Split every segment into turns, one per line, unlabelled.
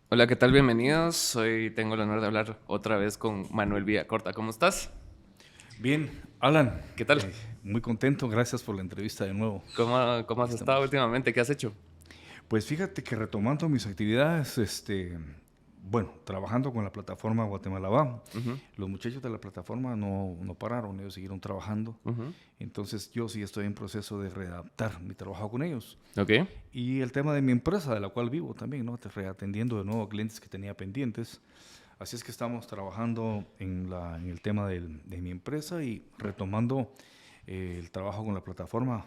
Hola, ¿qué tal? Bienvenidos. Hoy tengo el honor de hablar otra vez con Manuel Villacorta. ¿Cómo estás?
Bien, Alan,
¿Qué tal?
muy contento, gracias por la entrevista de nuevo.
¿Cómo
Aquí
has estado
estamos.
últimamente? ¿Qué has hecho?
Pues fíjate que retomando mis actividades, bueno, trabajando con la plataforma Guatemala Va,
Ujú,
los muchachos de la plataforma no pararon, ellos siguieron trabajando,
ujú.
entonces yo sí estoy en proceso de readaptar mi trabajo con ellos.
Ok,
Y el tema de mi empresa, de la cual vivo también, ¿no? Reatendiendo de nuevo clientes que tenía pendientes. Así es que estamos trabajando en el tema de mi empresa y retomando el trabajo con la plataforma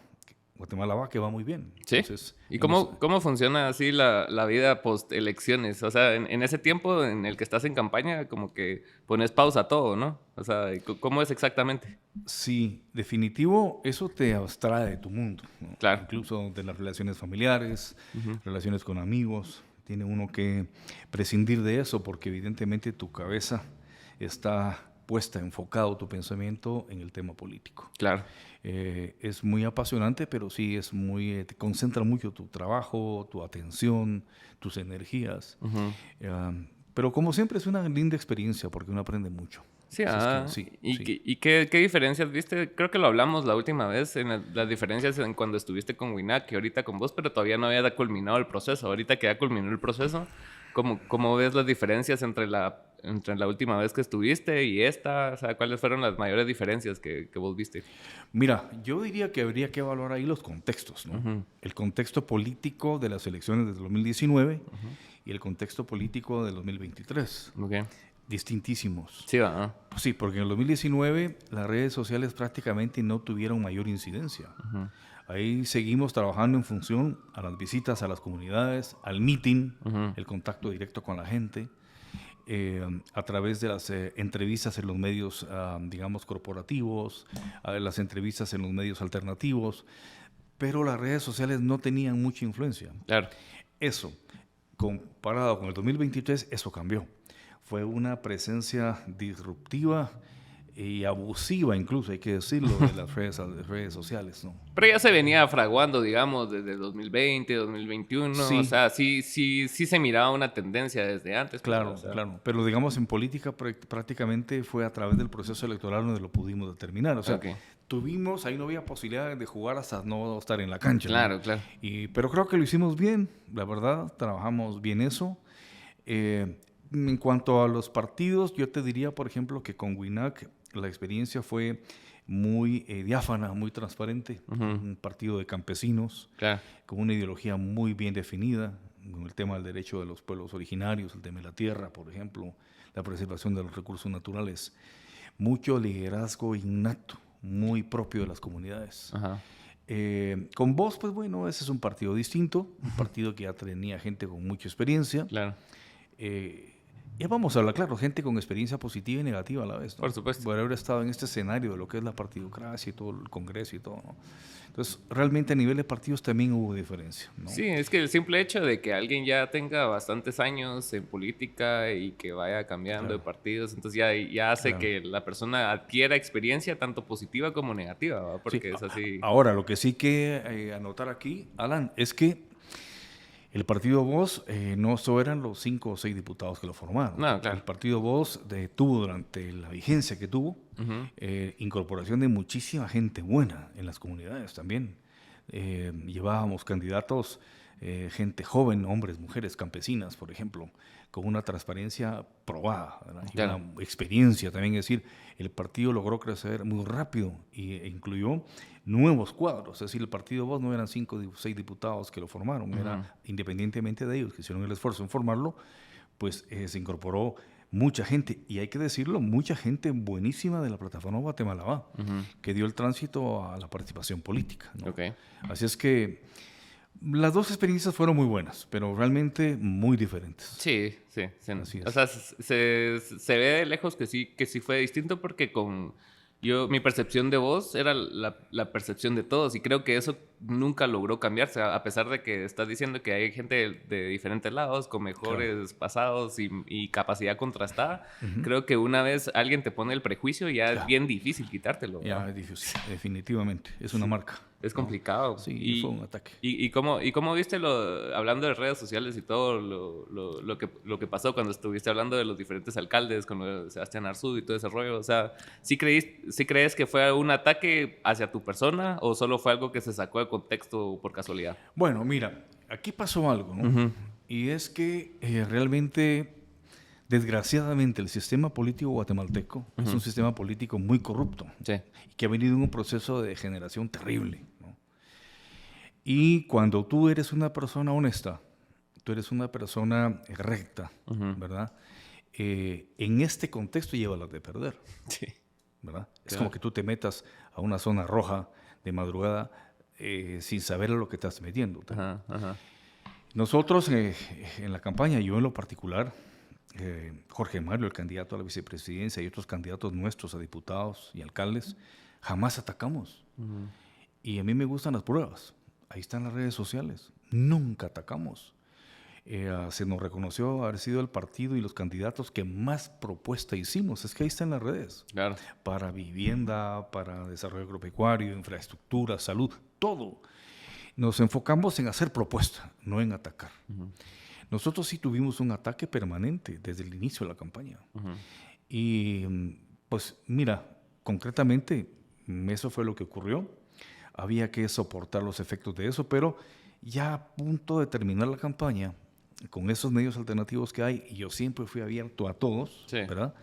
Guatemala Va, que va muy bien.
sí.
Entonces,
¿Y
hemos...
cómo funciona así la vida post elecciones? O sea, en ese tiempo en el que estás en campaña, como que pones pausa a todo, ¿no? O sea, ¿cómo es exactamente?
Sí, definitivo, eso te abstrae de tu mundo, ¿no?
Claro.
Incluso de las relaciones familiares,
Ujú,
relaciones con amigos. Tiene uno que prescindir de eso porque evidentemente tu cabeza está puesta, enfocado tu pensamiento en el tema político.
claro.
Es muy apasionante, pero sí es te concentra mucho tu trabajo, tu atención, tus energías.
Ujú.
Pero como siempre es una linda experiencia porque uno aprende mucho.
Sí,
Así es que sí,
¿y,
sí.
qué diferencias viste? Creo que lo hablamos la última vez, en las diferencias en cuando estuviste con Winak y ahorita con vos, pero todavía no había culminado el proceso. Ahorita que ya culminó el proceso, ¿cómo ves las diferencias entre la última vez que estuviste y esta? O sea, ¿cuáles fueron las mayores diferencias que vos viste?
Mira, yo diría que habría que evaluar ahí los contextos, ¿no?
Ujú,
El contexto político de las elecciones de 2019
ujú.
y el contexto político de 2023.
Ok.
Distintísimos.
Sí, va. ¿No?
Pues sí, porque en el 2019 las redes sociales prácticamente no tuvieron mayor incidencia.
Ujú,
Ahí seguimos trabajando en función a las visitas a las comunidades, al meeting,
ujú.
el contacto directo con la gente, a través de las entrevistas en los medios, digamos, corporativos, a las entrevistas en los medios alternativos, pero las redes sociales no tenían mucha influencia.
Claro.
Eso, comparado con el 2023, eso cambió. Fue una presencia disruptiva y abusiva, incluso, hay que decirlo, de las redes sociales, ¿no?
Pero ya se venía fraguando, digamos, desde 2020, 2021. O
Sí,
sea, sí se miraba una tendencia desde antes, pues, o
claro,
sea.
claro. Pero digamos, en política prácticamente fue a través del proceso electoral donde lo pudimos determinar. O sea,
Ok.
tuvimos, ahí no había posibilidad de jugar hasta no estar en la cancha, ¿no?
Claro, claro.
Pero creo que lo hicimos bien, la verdad, trabajamos bien eso. En cuanto a los partidos, yo te diría, por ejemplo, que con Winac la experiencia fue muy diáfana, muy transparente.
Ujú,
Un partido de campesinos
claro.
con una ideología muy bien definida, con el tema del derecho de los pueblos originarios, el tema de la tierra, por ejemplo, la preservación de los recursos naturales. Mucho liderazgo innato, muy propio de las comunidades.
Ajá.
Con vos, pues bueno, ese es un partido distinto, un partido que ya tenía gente con mucha experiencia.
Claro.
Eh, ya vamos a hablar, claro, gente con experiencia positiva y negativa a la vez,
Por
¿no?
supuesto.
Por haber estado en este escenario de lo que es la partidocracia y todo el Congreso y todo, ¿no? Entonces, realmente a nivel de partidos también hubo diferencia, ¿no?
Sí, es que el simple hecho de que alguien ya tenga bastantes años en política y que vaya cambiando de
Claro,
partidos, entonces ya hace
claro.
que la persona adquiera experiencia tanto positiva como negativa, ¿va?
Sí,
Porque es así.
ahora lo que sí que anotar aquí, Alan, es que el partido Voz no solo eran los 5 o 6 diputados que lo formaron.
No,
El
claro.
partido Voz tuvo durante la vigencia que tuvo
Ujú,
incorporación de muchísima gente buena en las comunidades también. Llevábamos candidatos, gente joven, hombres, mujeres, campesinas, por ejemplo, con una transparencia probada, ¿verdad? Y
claro.
una experiencia también. Es decir, el partido logró crecer muy rápido e incluyó nuevos cuadros. Es decir, el partido Voz no eran 5 o 6 diputados que lo formaron,
Ujú.
era independientemente de ellos que hicieron el esfuerzo en formarlo, pues se incorporó mucha gente, y hay que decirlo, mucha gente buenísima de la plataforma Guatemala Va,
Ujú.
que dio el tránsito a la participación política, ¿no?
Ok.
Así es que las dos experiencias fueron muy buenas, pero realmente muy diferentes.
Sí, sí, sí.
Así
O
es.
sea, se ve de lejos que sí fue distinto porque mi percepción de vos era la percepción de todos y creo que eso nunca logró cambiarse, a pesar de que estás diciendo que hay gente de diferentes lados con
Claro.
mejores pasados y capacidad contrastada.
Ujú.
Creo que una vez alguien te pone el prejuicio ya es
Ya,
bien difícil quitártelo,
ya
¿verdad?
es difícil, definitivamente. Es una
Sí.
marca.
Es
¿no?
complicado.
Sí, fue un ataque.
¿Y cómo viste hablando de redes sociales y todo lo que pasó cuando estuviste hablando de los diferentes alcaldes, con Sebastián Arzú y todo ese rollo? O sea, ¿sí crees que fue un ataque hacia tu persona o solo fue algo que se sacó de contexto por casualidad?
Bueno, mira, aquí pasó algo, ¿no?
Ujú.
Y es que realmente, desgraciadamente, el sistema político guatemalteco es un sistema político muy corrupto
Sí.
y que ha venido en un proceso de degeneración terrible, ¿no? Y cuando tú eres una persona honesta, tú eres una persona recta, ¿verdad? En este contexto lleva las de perder,
Sí.
¿verdad? Es
Claro.
como que tú te metas a una zona roja de madrugada sin saber a lo que estás metiendo.
Ajá, ajá.
Nosotros en la campaña, yo en lo particular, Jorge Mario, el candidato a la vicepresidencia y otros candidatos nuestros a diputados y alcaldes, jamás atacamos. Y a mí me gustan las pruebas. Ahí están las redes sociales. Nunca atacamos. Se nos reconoció haber sido el partido y los candidatos que más propuesta hicimos. Es que ahí están las redes.
Claro.
Para vivienda, para desarrollo agropecuario, infraestructura, salud, todo. Nos enfocamos en hacer propuesta, no en atacar. Nosotros sí tuvimos un ataque permanente desde el inicio de la campaña. Y pues mira, concretamente eso fue lo que ocurrió. Había que soportar los efectos de eso, pero ya a punto de terminar la campaña, con esos medios alternativos que hay, y yo siempre fui abierto a todos,
Sí.
¿verdad?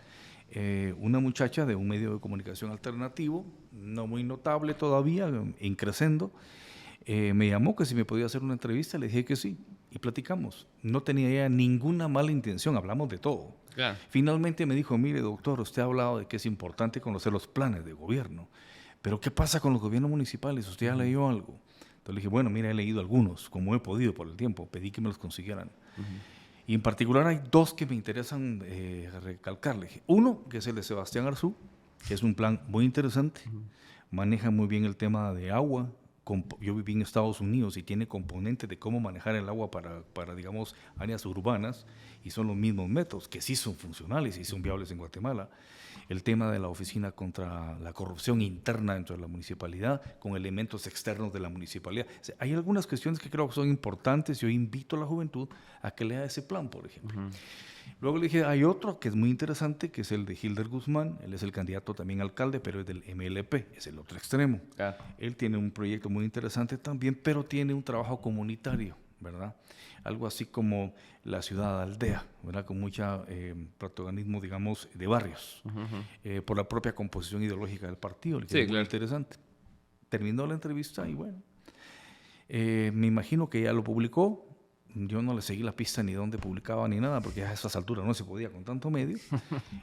Una muchacha de un medio de comunicación alternativo, no muy notable todavía, creciendo, me llamó que si me podía hacer una entrevista, le dije que sí, y platicamos. No tenía ya ninguna mala intención, hablamos de todo.
Claro.
Finalmente me dijo, mire doctor, usted ha hablado de que es importante conocer los planes de gobierno, pero ¿qué pasa con los gobiernos municipales? ¿Usted ya leyó algo? Entonces le dije, bueno, mira, he leído algunos, como he podido por el tiempo, pedí que me los consiguieran. Y en particular hay dos que me interesan recalcarle. Uno, que es el de Sebastián Arzú, que es un plan muy interesante, maneja muy bien el tema de agua. Yo viví en Estados Unidos y tiene componentes de cómo manejar el agua para, digamos, áreas urbanas, y son los mismos métodos, que sí son funcionales y son viables en Guatemala. El tema de la oficina contra la corrupción interna dentro de la municipalidad, con elementos externos de la municipalidad. O sea, hay algunas cuestiones que creo que son importantes. Yo invito a la juventud a que lea ese plan, por ejemplo. Luego le dije, hay otro que es muy interesante, que es el de Hilder Guzmán. Él es el candidato también a alcalde, pero es del MLP, es el otro extremo.
Claro.
Él tiene un proyecto muy interesante también, pero tiene un trabajo comunitario, ¿verdad? Algo así como la ciudad aldea, ¿verdad? Con mucho protagonismo, digamos, de barrios, por la propia composición ideológica del partido. Que
Sí,
es muy
claro.
interesante. Terminó la entrevista y bueno, me imagino que ya lo publicó. Yo no le seguí la pista ni dónde publicaba ni nada, porque a esas alturas no se podía con tanto medio.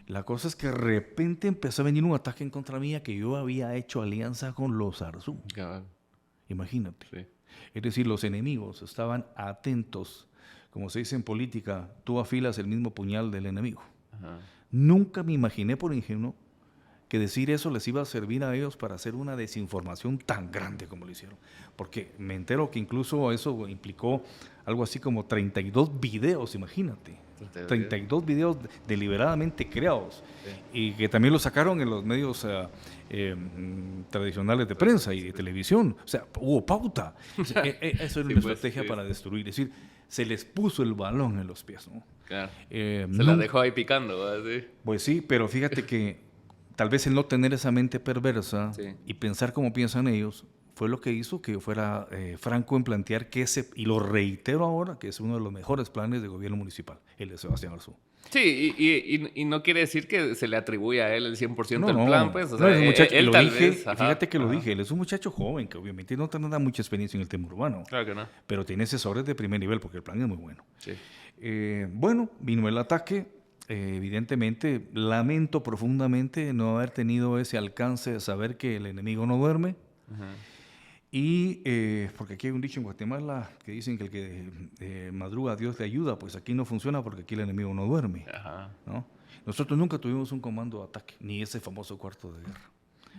La cosa es que de repente empezó a venir un ataque en contra mía, que yo había hecho alianza con los Arzú.
Cabal.
Imagínate.
Sí.
Es decir, los enemigos estaban atentos. Como se dice en política, tú afilas el mismo puñal del enemigo.
Ajá.
Nunca me imaginé por ingenuo que decir eso les iba a servir a ellos para hacer una desinformación tan grande como lo hicieron. Porque me entero que incluso eso implicó algo así como 32 videos, imagínate. 32 videos deliberadamente creados. Sí. Y que también lo sacaron en los medios tradicionales de prensa y de televisión. O sea, hubo pauta. O sea, eso era una estrategia para destruir. Es decir, se les puso el balón en los pies, ¿no?
Claro. Se la dejó ahí picando, ¿verdad? Sí.
Pues sí, pero fíjate que tal vez el no tener esa mente perversa y pensar como piensan ellos fue lo que hizo que fuera franco en plantear que y lo reitero ahora, que es uno de los mejores planes de gobierno municipal, el de Sebastián Arzú.
Sí, y no quiere decir que se le atribuya a él el 100% del plan, pues. O sea,
es un muchacho,
él tal vez...
Fíjate que lo dije, él es un muchacho joven, que obviamente no tiene mucha experiencia en el tema urbano.
Claro que no.
Pero tiene asesores de primer nivel, porque el plan es muy bueno.
Sí.
Bueno, vino el ataque. Evidentemente, lamento profundamente no haber tenido ese alcance de saber que el enemigo no duerme. Y porque aquí hay un dicho en Guatemala que dicen que el que madruga a Dios le ayuda, pues aquí no funciona porque aquí el enemigo no duerme, ¿no? Nosotros nunca tuvimos un comando de ataque, ni ese famoso cuarto de guerra,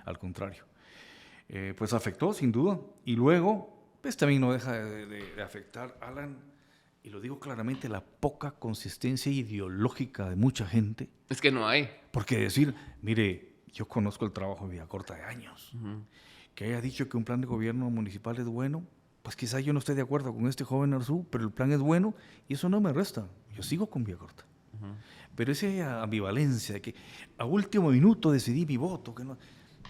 al contrario. Pues afectó sin duda, y luego pues también no deja de afectar, Alan, y lo digo claramente, la poca consistencia ideológica de mucha gente.
Es que no hay.
Porque decir, mire, yo conozco el trabajo de Villacorta de años. que haya dicho que un plan de gobierno municipal es bueno, pues quizá yo no esté de acuerdo con este joven Arzú, pero el plan es bueno y eso no me resta. Yo sigo con Vía Corta. Pero esa ambivalencia de que a último minuto decidí mi voto, que no,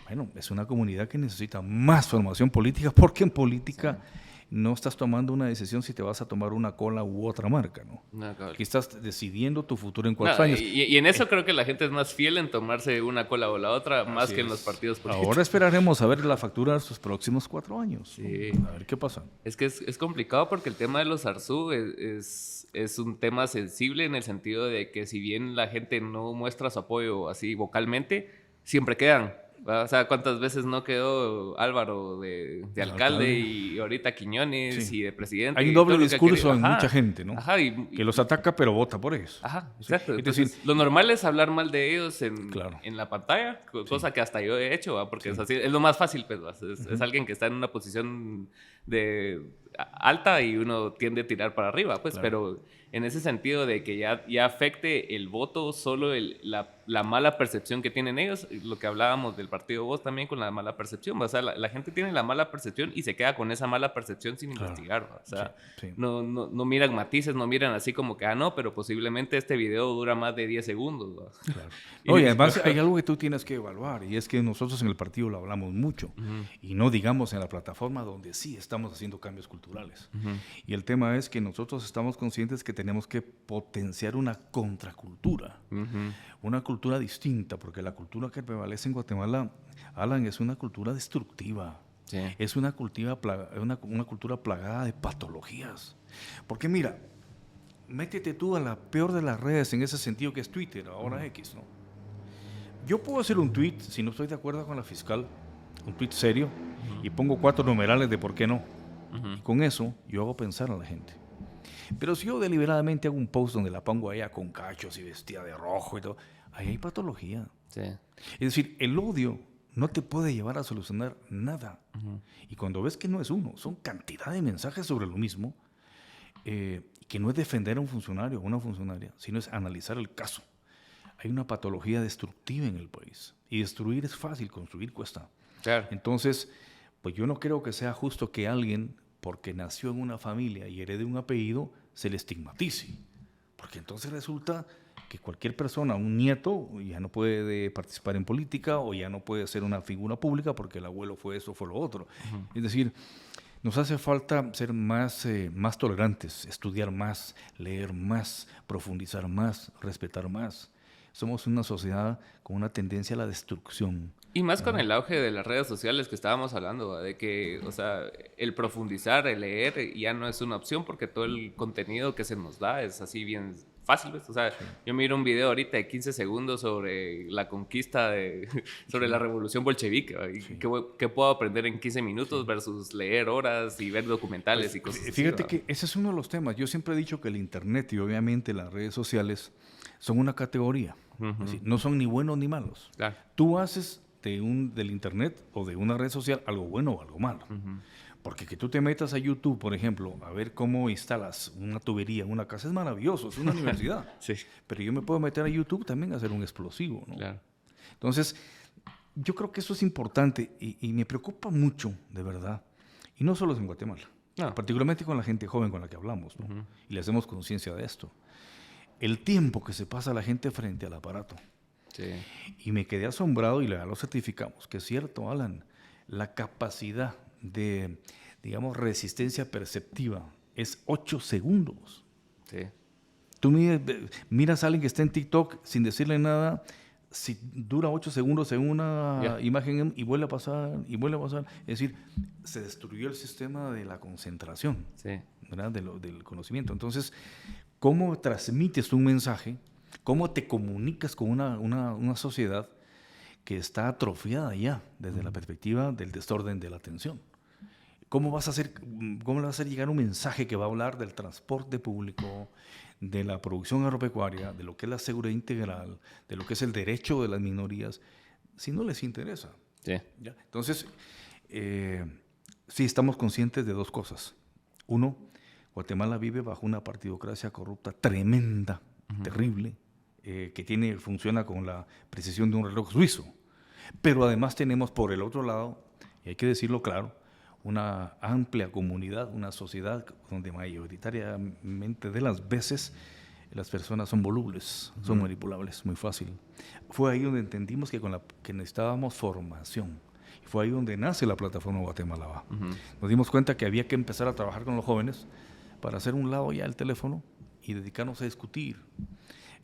bueno, es una comunidad que necesita más formación política porque en política no estás tomando una decisión si te vas a tomar una cola u otra marca, ¿no? Aquí estás decidiendo tu futuro en 4 años.
Y en eso creo que la gente es más fiel en tomarse una cola o la otra, más que en los partidos políticos.
Ahora esperaremos a ver la factura de sus próximos 4 años.
Sí.
A ver qué pasa.
Es que es complicado porque el tema de los Arzú es un tema sensible en el sentido de que si bien la gente no muestra su apoyo así vocalmente, siempre quedan. O sea, ¿cuántas veces no quedó Álvaro de alcalde y ahorita Quiñones y de presidente?
Hay un doble discurso en mucha gente, ¿no?
Ajá,
que los ataca pero vota por ellos.
Ajá, exacto. Entonces, lo normal es hablar mal de ellos en la pantalla, cosa que hasta yo he hecho, ¿va? Porque es así, es lo más fácil, pues, es alguien que está en una posición de alta y uno tiende a tirar para arriba, pues, pero en ese sentido de que ya afecte el voto, solo la mala percepción que tienen ellos, lo que hablábamos del partido Voz también con la mala percepción, o sea, la gente tiene la mala percepción y se queda con esa mala percepción sin investigar, o sea, no miran matices, no miran así como que, no, pero posiblemente este video dura más de 10 segundos.
Claro. Oye, además hay algo que tú tienes que evaluar y es que nosotros en el partido lo hablamos mucho y no digamos en la plataforma donde sí estamos haciendo cambios culturales. Y el tema es que nosotros estamos conscientes que tenemos que potenciar una contracultura, una cultura distinta, porque la cultura que prevalece en Guatemala, Alan, es una cultura destructiva. Sí. Es una cultura plagada de patologías. Porque mira, métete tú a la peor de las redes en ese sentido que es Twitter, ahora X, ¿no? Yo puedo hacer un tweet, si no estoy de acuerdo con la fiscal, un tweet serio, y pongo 4 numerales de por qué no. Y con eso yo hago pensar a la gente. Pero si yo deliberadamente hago un post donde la pongo allá con cachos y vestida de rojo y todo, ahí hay patología. Sí. Es decir, el odio no te puede llevar a solucionar nada. Y cuando ves que no es uno, son cantidad de mensajes sobre lo mismo, que no es defender a un funcionario o una funcionaria, sino es analizar el caso. Hay una patología destructiva en el país. Y destruir es fácil, construir cuesta. Claro. Entonces, pues yo no creo que sea justo que alguien, porque nació en una familia y herede un apellido, se le estigmatice. Porque entonces resulta que cualquier persona, un nieto, ya no puede participar en política o ya no puede ser una figura pública porque el abuelo fue eso, fue lo otro. Es decir, nos hace falta ser más tolerantes, estudiar más, leer más, profundizar más, respetar más. Somos una sociedad con una tendencia a la destrucción.
Y más con el auge de las redes sociales que estábamos hablando, de que, o sea, el profundizar, el leer, ya no es una opción porque todo el contenido que se nos da es así bien fácil, ¿ves? O sea, yo miro un video ahorita de 15 segundos sobre la conquista, sobre la revolución bolchevique, y ¿qué puedo aprender en 15 minutos versus leer horas y ver documentales y cosas así?
Fíjate que ese es uno de los temas. Yo siempre he dicho que el internet y obviamente las redes sociales son una categoría. Es decir, no son ni buenos ni malos. Claro. Tú haces del internet o de una red social algo bueno o algo malo. Porque que tú te metas a YouTube, por ejemplo, a ver cómo instalas una tubería en una casa es maravilloso, es una universidad. Sí. Pero yo me puedo meter a YouTube también a hacer un explosivo, ¿no? Claro. Entonces, yo creo que eso es importante y me preocupa mucho, de verdad. Y no solo en Guatemala, particularmente con la gente joven con la que hablamos, ¿no? Y le hacemos conciencia de esto. El tiempo que se pasa la gente frente al aparato. Sí. Y me quedé asombrado y ya lo certificamos, que es cierto, Alan, la capacidad de, digamos, resistencia perceptiva es 8 segundos. Sí. Tú miras a alguien que está en TikTok sin decirle nada, si dura 8 segundos en una imagen y vuelve a pasar, y vuelve a pasar. Es decir, se destruyó el sistema de la concentración, ¿verdad? Del conocimiento. Entonces, ¿cómo transmites un mensaje? ¿Cómo te comunicas con una sociedad que está atrofiada ya desde la perspectiva del desorden de la atención? ¿Cómo le vas a hacer llegar un mensaje que va a hablar del transporte público, de la producción agropecuaria, de lo que es la seguridad integral, de lo que es el derecho de las minorías, si no les interesa? Sí. ¿Ya? Entonces, sí estamos conscientes de 2 cosas. Uno, Guatemala vive bajo una partidocracia corrupta tremenda, terrible, que funciona con la precisión de un reloj suizo. Pero además tenemos por el otro lado y hay que decirlo claro, una amplia comunidad, una sociedad donde mayoritariamente de las veces las personas son volubles, son manipulables, muy fácil. Fue ahí donde entendimos que necesitábamos formación. Y fue ahí donde nace la plataforma Guatemala Va. Nos dimos cuenta que había que empezar a trabajar con los jóvenes para hacer un lado ya el teléfono y dedicarnos a discutir.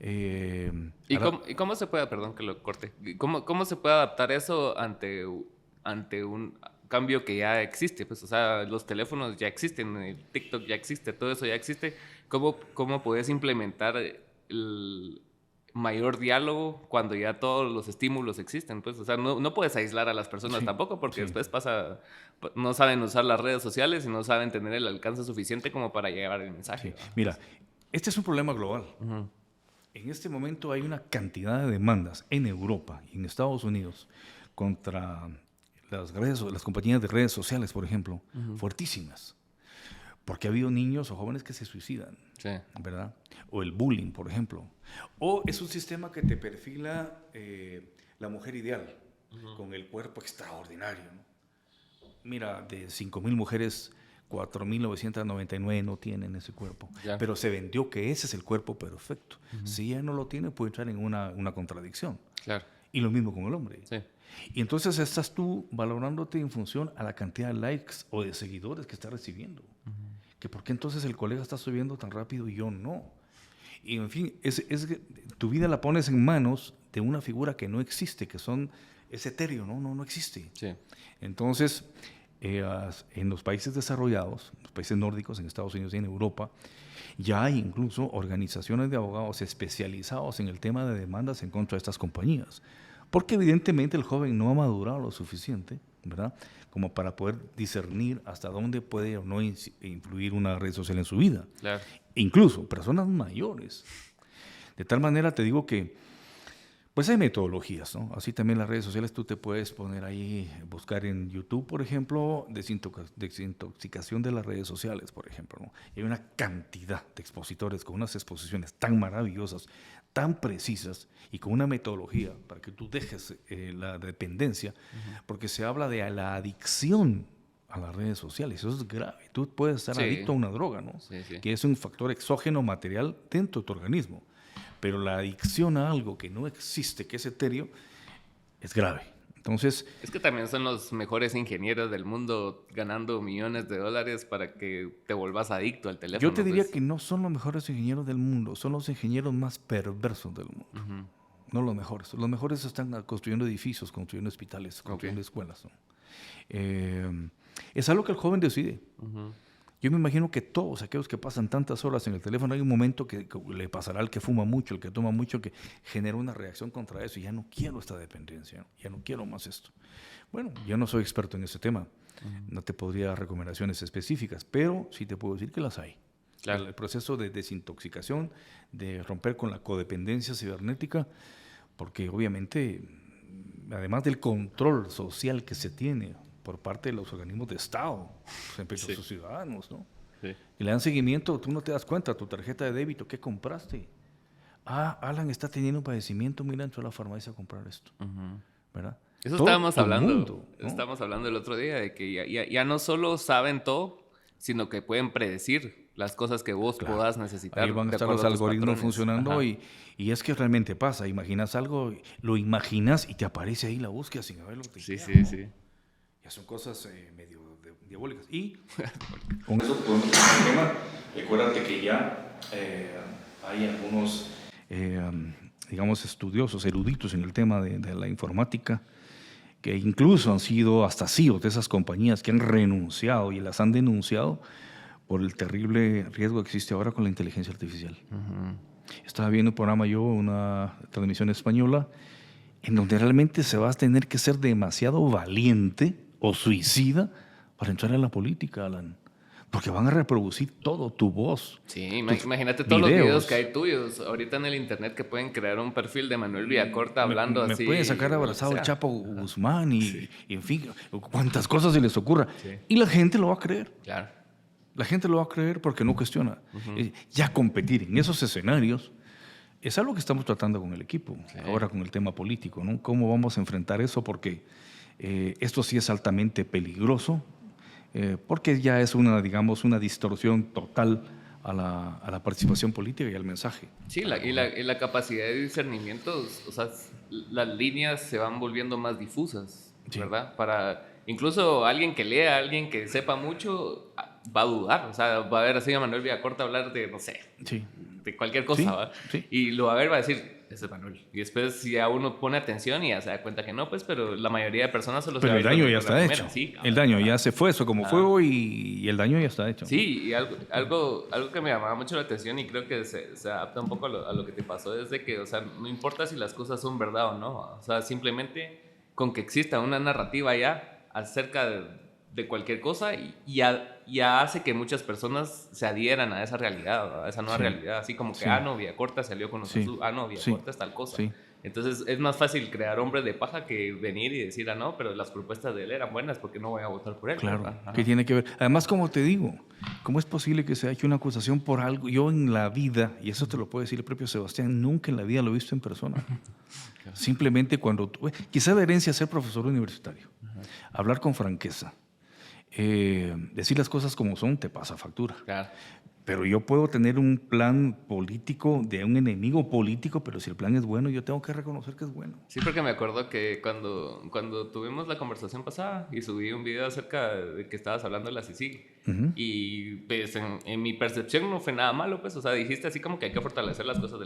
¿Y cómo se puede, perdón que lo corte, cómo se puede adaptar eso ante un cambio que ya existe? Pues, o sea, los teléfonos ya existen, el TikTok ya existe, todo eso ya existe. ¿Cómo puedes implementar el mayor diálogo cuando ya todos los estímulos existen? Pues, o sea, no puedes aislar a las personas tampoco, porque después no saben usar las redes sociales y no saben tener el alcance suficiente como para llevar el mensaje.
Sí. Mira, este es un problema global. En este momento hay una cantidad de demandas en Europa y en Estados Unidos contra las compañías de redes sociales, por ejemplo, fuertísimas. Porque ha habido niños o jóvenes que se suicidan, ¿verdad? O el bullying, por ejemplo. O es un sistema que te perfila la mujer ideal, con el cuerpo extraordinario, ¿no? Mira, de 5,000 mujeres, 4,999 no tienen ese cuerpo. Pero se vendió que ese es el cuerpo perfecto. Si ella no lo tiene, puede entrar en una contradicción.
Claro.
Y lo mismo con el hombre.
Sí.
Y entonces estás tú valorándote en función a la cantidad de likes o de seguidores que estás recibiendo. Que por qué entonces el colega está subiendo tan rápido y yo no. Y en fin, es que tu vida la pones en manos de una figura que no existe, es etéreo, no existe.
Sí.
Entonces, en los países desarrollados, los países nórdicos, en Estados Unidos y en Europa, ya hay incluso organizaciones de abogados especializados en el tema de demandas en contra de estas compañías. Porque evidentemente el joven no ha madurado lo suficiente, ¿verdad?, como para poder discernir hasta dónde puede o no influir una red social en su vida.
Claro.
Incluso personas mayores. De tal manera te digo que pues hay metodologías, ¿no? Así también las redes sociales tú te puedes poner ahí, buscar en YouTube, por ejemplo, desintoxicación de las redes sociales, por ejemplo, ¿no? Y hay una cantidad de expositores con unas exposiciones tan maravillosas, tan precisas y con una metodología para que tú dejes la dependencia, porque se habla de la adicción a las redes sociales. Eso es grave. Tú puedes estar adicto a una droga, ¿no?
Sí.
Que es un factor exógeno material dentro de tu organismo. Pero la adicción a algo que no existe, que es etéreo, es grave. Entonces,
es que también son los mejores ingenieros del mundo ganando millones de dólares para que te vuelvas adicto al teléfono.
Yo te diría que no son los mejores ingenieros del mundo, son los ingenieros más perversos del mundo. No los mejores. Los mejores están construyendo edificios, construyendo hospitales, construyendo escuelas, ¿no? Es algo que el joven decide. Yo me imagino que todos aquellos que pasan tantas horas en el teléfono, hay un momento que le pasará al que fuma mucho, el que toma mucho, que genera una reacción contra eso. Ya no quiero esta dependencia, ya no quiero más esto. Bueno, yo no soy experto en ese tema, no te podría dar recomendaciones específicas, pero sí te puedo decir que las hay. Claro. El proceso de desintoxicación, de romper con la codependencia cibernética, porque obviamente, además del control social que se tiene por parte de los organismos de Estado, siempre de sus ciudadanos, ¿no? Sí. Y le dan seguimiento, tú no te das cuenta, tu tarjeta de débito, ¿qué compraste? Alan está teniendo un padecimiento, mira, entró a la farmacia a comprar esto, ¿verdad?
Eso estábamos hablando, ¿no? Estábamos hablando el otro día de que ya no solo saben todo, sino que pueden predecir las cosas que vos puedas necesitar.
Ahí van a estar los algoritmos funcionando y es que realmente pasa. Imaginas algo, lo imaginas y te aparece ahí la búsqueda sin haberlo.
Sí.
Ya son cosas medio diabólicas. Y con eso podemos hacer un tema. Recuérdate que ya hay algunos, digamos, estudiosos, eruditos en el tema de la informática, que incluso han sido hasta CEOs de esas compañías que han renunciado y las han denunciado por el terrible riesgo que existe ahora con la inteligencia artificial. Estaba viendo un programa yo, una transmisión española, en donde realmente se va a tener que ser demasiado valiente o suicida para entrar en la política, Alan. Porque van a reproducir todo, tu voz.
Sí, imagínate todos los videos que hay tuyos ahorita en el internet que pueden crear un perfil de Manuel Villacorta hablando así.
Me pueden sacar abrazado el Chapo Guzmán y en fin, cuantas cosas se les ocurra. Y la gente lo va a creer.
Claro.
La gente lo va a creer porque no cuestiona. Ya competir en esos escenarios es algo que estamos tratando con el equipo, ahora con el tema político, ¿no? ¿Cómo vamos a enfrentar eso? Porque Esto sí es altamente peligroso, porque ya es digamos, una distorsión total a la participación política y al mensaje.
Sí, y la capacidad de discernimiento, o sea, las líneas se van volviendo más difusas,
Sí.
¿verdad? Para incluso alguien que lea, alguien que sepa mucho, va a dudar, o sea, va a ver así a Manuel Villacorta hablar de, no sé,
Sí.
de cualquier cosa,
Sí,
¿va?
sí.
Y lo va a ver, va a decir, ese es Manuel. Y después ya uno pone atención y ya se da cuenta que no, pues, pero la mayoría de personas solo se
Pero
va
el
a ir
daño
con
ya
la
está
primera.
hecho.
Sí,
El daño ya se fue, eso como fuego y el daño ya está hecho.
Sí, y algo que me llamaba mucho la atención y creo que se adapta un poco a lo que te pasó es de que, o sea, no importa si las cosas son verdad o no, o sea, simplemente con que exista una narrativa ya acerca de cualquier cosa y ya hace que muchas personas se adhieran a esa realidad, a esa nueva realidad, así como que, no, Villacorta salió con los azul, no, Villacorta es tal cosa.
Sí.
Entonces es más fácil crear hombres de paja que venir y decir, no, pero las propuestas de él eran buenas porque no voy a votar por él.
Claro, ¿qué tiene que ver? Además, como te digo, ¿cómo es posible que se haya hecho una acusación por algo? Yo en la vida, y eso te lo puede decir el propio Sebastián, nunca en la vida lo he visto en persona. Simplemente cuando quizá la herencia es ser profesor universitario, hablar con franqueza, decir las cosas como son, te pasa factura.
Claro.
Pero yo puedo tener un plan político de un enemigo político, pero si el plan es bueno, yo tengo que reconocer que es bueno.
Sí, porque me acuerdo que cuando tuvimos la conversación pasada y subí un video acerca de que estabas hablando de la CICIG, y pues en mi percepción no fue nada malo, pues, o sea, dijiste así como que hay que fortalecer las cosas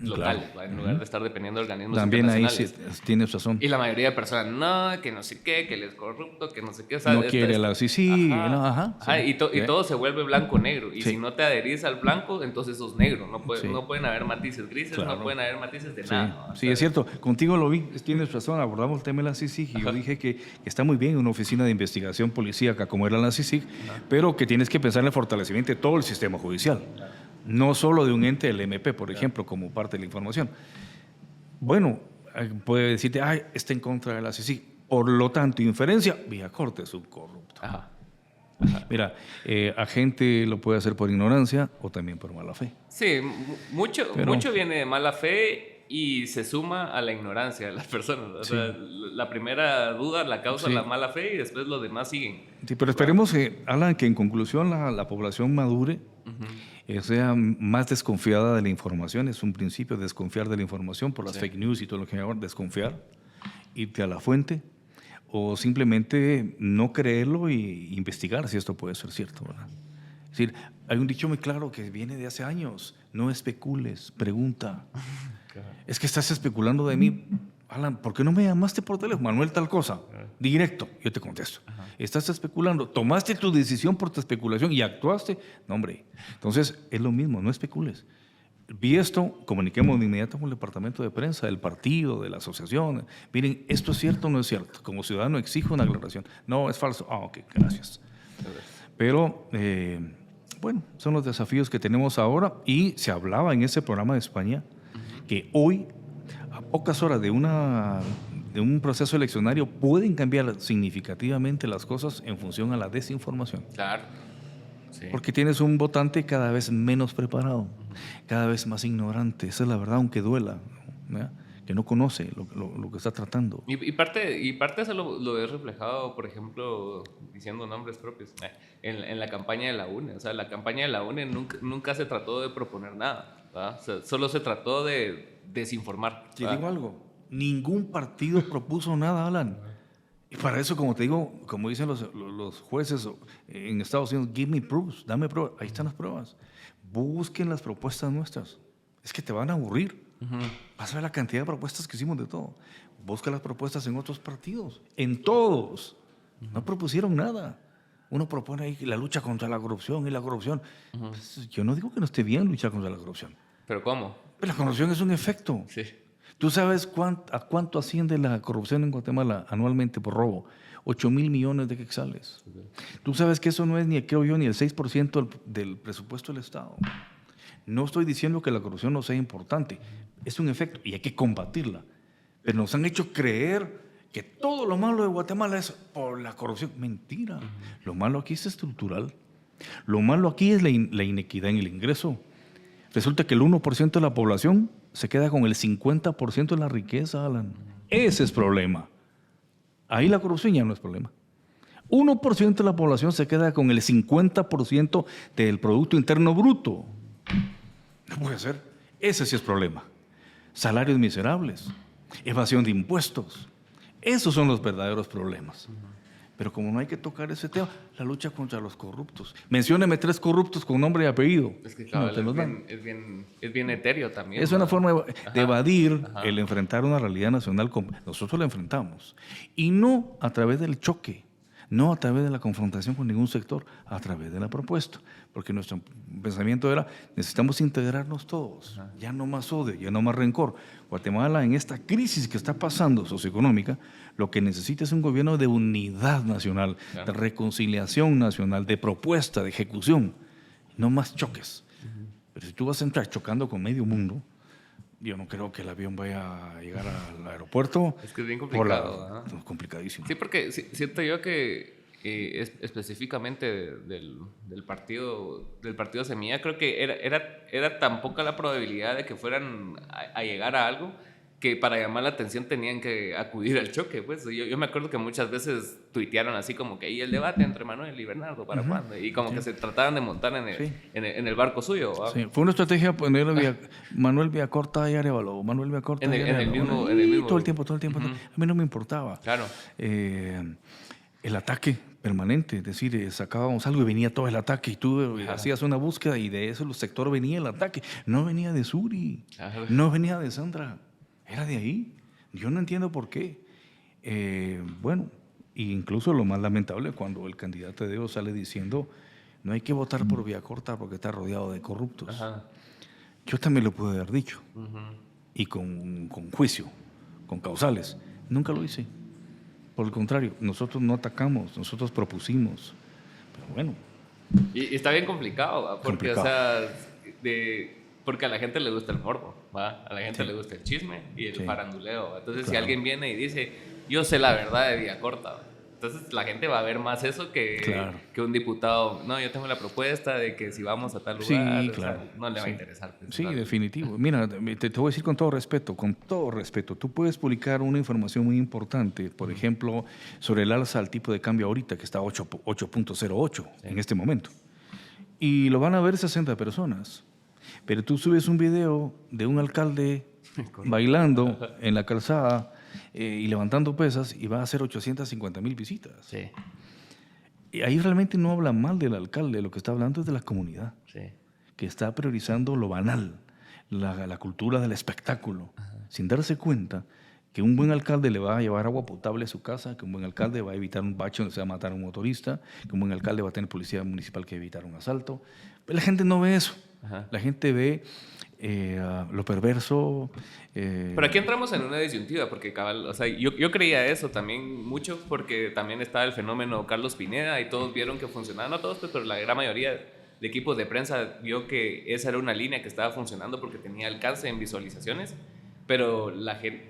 locales, en lugar de estar dependiendo de organismos
también ahí
internacionales.
sí, tienes razón.
Y la mayoría de personas, no, que no sé qué, que él es corrupto, que no sé qué. O sea,
no quiere la CICIG.
Y todo se vuelve blanco-negro. Y
Sí.
si no te adherís al blanco, entonces sos negro. No pueden haber matices grises, no pueden haber matices de nada.
Sí, es cierto. Contigo lo vi, tienes razón, abordamos el tema de la CICIG y yo dije que está muy bien una oficina de investigación policíaca como era la CICIG, pero que tienes que pensar en el fortalecimiento de todo el sistema judicial. No solo de un ente del MP, por ejemplo, como parte de la información. Bueno, puede decirte, está en contra de la CICIG. Por lo tanto, inferencia, Villacorta es un corrupto. Mira, a gente lo puede hacer por ignorancia o también por mala fe.
Sí, mucho viene de mala fe y se suma a la ignorancia de las personas. O sea, la primera duda la causa la mala fe y después los demás siguen.
Sí, pero esperemos, Alan, que en conclusión la población madure, sea más desconfiada de la información. Es un principio desconfiar de la información por las fake news y todo lo que hay ahora, desconfiar, irte a la fuente o simplemente no creerlo y investigar si esto puede ser cierto, ¿verdad? Es decir, hay un dicho muy claro que viene de hace años: no especules, pregunta. Es que estás especulando de mí. Alan, ¿por qué no me llamaste por teléfono? Manuel, tal cosa. Directo, yo te contesto. Estás especulando, tomaste tu decisión por tu especulación y actuaste. No, hombre. Entonces, es lo mismo, no especules. Vi esto, comuniquemos de inmediato con el departamento de prensa del partido, de la asociación. Miren, ¿esto es cierto o no es cierto? Como ciudadano exijo una aclaración. No, es falso. Ok, gracias. Pero, bueno, son los desafíos que tenemos ahora y se hablaba en ese programa de España que hoy, a pocas horas de un proceso eleccionario, pueden cambiar significativamente las cosas en función a la desinformación.
Claro. Sí.
Porque tienes un votante cada vez menos preparado, cada vez más ignorante. Esa es la verdad, aunque duela, ¿no? Que no conoce lo que está tratando.
Y parte de eso lo ves reflejado, por ejemplo, diciendo nombres propios, en la campaña de la UNE. O sea, la campaña de la UNE nunca se trató de proponer nada, ¿verdad? O sea, solo se trató de desinformar.
Te digo algo, ningún partido propuso nada, Alan. Y para eso, como te digo, como dicen los jueces en Estados Unidos, give me proofs, dame pruebas. Ahí están las pruebas. Busquen las propuestas nuestras. Es que te van a aburrir. Vas a ver la cantidad de propuestas que hicimos de todo. Busca las propuestas en otros partidos, en todos. No propusieron nada. Uno propone ahí la lucha contra la corrupción y la corrupción. Pues, yo no digo que no esté bien luchar contra la corrupción.
¿Pero cómo?
Pero la corrupción es un efecto.
Sí.
¿Tú sabes a cuánto asciende la corrupción en Guatemala anualmente por robo? 8,000 millones de quetzales. Tú sabes que eso no es ni, creo yo, ni el 6% del presupuesto del Estado. No estoy diciendo que la corrupción no sea importante. Es un efecto y hay que combatirla. Pero nos han hecho creer que todo lo malo de Guatemala es por la corrupción. Mentira. Lo malo aquí es estructural. Lo malo aquí es la inequidad en el ingreso. Resulta que el 1% de la población se queda con el 50% de la riqueza, Alan. Ese es problema. Ahí la corrupción ya no es problema. 1% de la población se queda con el 50% del Producto Interno Bruto. No puede ser. Ese sí es problema. Salarios miserables, evasión de impuestos. Esos son los verdaderos problemas. Pero como no hay que tocar ese tema, la lucha contra los corruptos. Mencióneme 3 corruptos con nombre y apellido.
Es que cabal,
No
es bien etéreo también.
es
¿no?
una forma de evadir
Ajá.
el enfrentar una realidad nacional. Nosotros la enfrentamos. Y no a través del choque, no a través de la confrontación con ningún sector, a través de la propuesta. Porque nuestro pensamiento era, necesitamos integrarnos todos. Ajá. Ya no más odio, ya no más rencor. Guatemala, en esta crisis que está pasando socioeconómica, lo que necesita es un gobierno de unidad nacional, claro, de reconciliación nacional, de propuesta, de ejecución. No más choques. Pero si tú vas a entrar chocando con medio mundo, yo no creo que el avión vaya a llegar al aeropuerto.
Es que es bien complicado.
Complicadísimo.
Sí, porque siento yo que específicamente del partido Semilla, creo que era tan poca la probabilidad de que fueran a llegar a algo que para llamar la atención tenían que acudir al choque. Pues yo me acuerdo que muchas veces tuitearon así como que ahí el debate entre Manuel y Bernardo, ¿para cuándo? Y como que se trataban de montar en el barco suyo. ¿Va?
Sí, fue una estrategia ponerle Manuel Villacorta y Arevalo, Manuel Villacorta
en el mismo.
Todo el tiempo. A mí no me importaba.
Claro.
El ataque permanente, es decir, sacábamos algo y venía todo el ataque y tú hacías una búsqueda y de eso el sector venía el ataque. No venía de Suri, no venía de Sandra. Era de ahí. Yo no entiendo por qué. Bueno, incluso lo más lamentable cuando el candidato de Dios sale diciendo no hay que votar por Villacorta porque está rodeado de corruptos. Ajá. Yo también lo pude haber dicho. Y con juicio, con causales. Nunca lo hice. Por el contrario, nosotros no atacamos, nosotros propusimos. Pero bueno.
Y está bien complicado, porque, o sea, porque a la gente le gusta el morbo, ¿va? A la gente le gusta el chisme y el faranduleo. Entonces, si alguien viene y dice, yo sé la verdad de Villacorta, entonces la gente va a ver más eso que un diputado. No, yo tengo la propuesta de que si vamos a tal lugar, o sea, no le va a interesar.
Sí, definitivo. Mira, te voy a decir con todo respeto, tú puedes publicar una información muy importante, por ejemplo, sobre el alza al tipo de cambio ahorita, que está 8.08 en este momento. Y lo van a ver 60 personas. Pero tú subes un video de un alcalde bailando en la calzada y levantando pesas y va a hacer 850,000 visitas. Sí. Y ahí realmente no habla mal del alcalde, lo que está hablando es de la comunidad, que está priorizando lo banal, la cultura del espectáculo, sin darse cuenta que un buen alcalde le va a llevar agua potable a su casa, que un buen alcalde va a evitar un bache donde se va a matar a un motorista, que un buen alcalde va a tener policía municipal que evitar un asalto. Pero la gente no ve eso. La gente ve lo perverso.
Pero aquí entramos en una disyuntiva, porque cabal, o sea, yo creía eso también mucho, porque también estaba el fenómeno Carlos Pineda y todos vieron que funcionaba, no todos, pero la gran mayoría de equipos de prensa vio que esa era una línea que estaba funcionando porque tenía alcance en visualizaciones, pero la gente,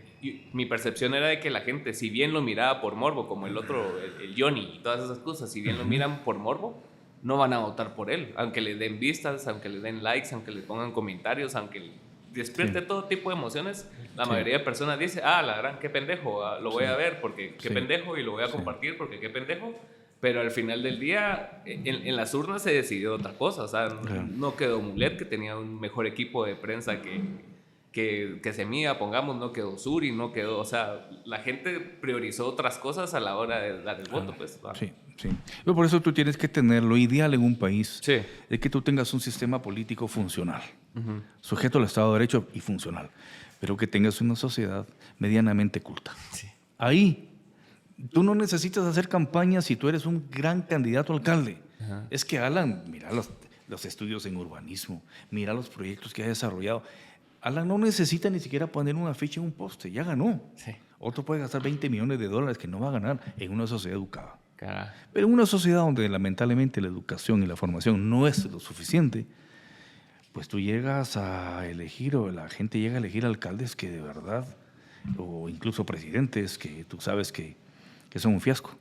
mi percepción era de que la gente, si bien lo miraba por morbo, como el otro, el Johnny y todas esas cosas, si bien lo miran por morbo, no van a votar por él, aunque le den vistas, aunque le den likes, aunque le pongan comentarios, aunque despierte todo tipo de emociones. La mayoría de personas dice, la gran, qué pendejo, lo voy a ver porque qué pendejo y lo voy a compartir porque qué pendejo. Pero al final del día, en las urnas se decidió otra cosa. O sea, no quedó Mulet, que tenía un mejor equipo de prensa que Semilla, pongamos, no quedó Suri, no quedó... O sea, la gente priorizó otras cosas a la hora de dar el voto, pues.
Sí. Pero por eso tú tienes que tener lo ideal en un país, es que tú tengas un sistema político funcional, sujeto al Estado de Derecho y funcional, pero que tengas una sociedad medianamente culta. Ahí, tú no necesitas hacer campaña si tú eres un gran candidato a alcalde. Es que Alan, mira los estudios en urbanismo, mira los proyectos que ha desarrollado. Alan no necesita ni siquiera poner una ficha en un poste, ya ganó. Otro puede gastar $20 millones que no va a ganar en una sociedad educada. Pero en una sociedad donde lamentablemente la educación y la formación no es lo suficiente, pues tú llegas a elegir, o la gente llega a elegir alcaldes que de verdad, o incluso presidentes que tú sabes que son un fiasco.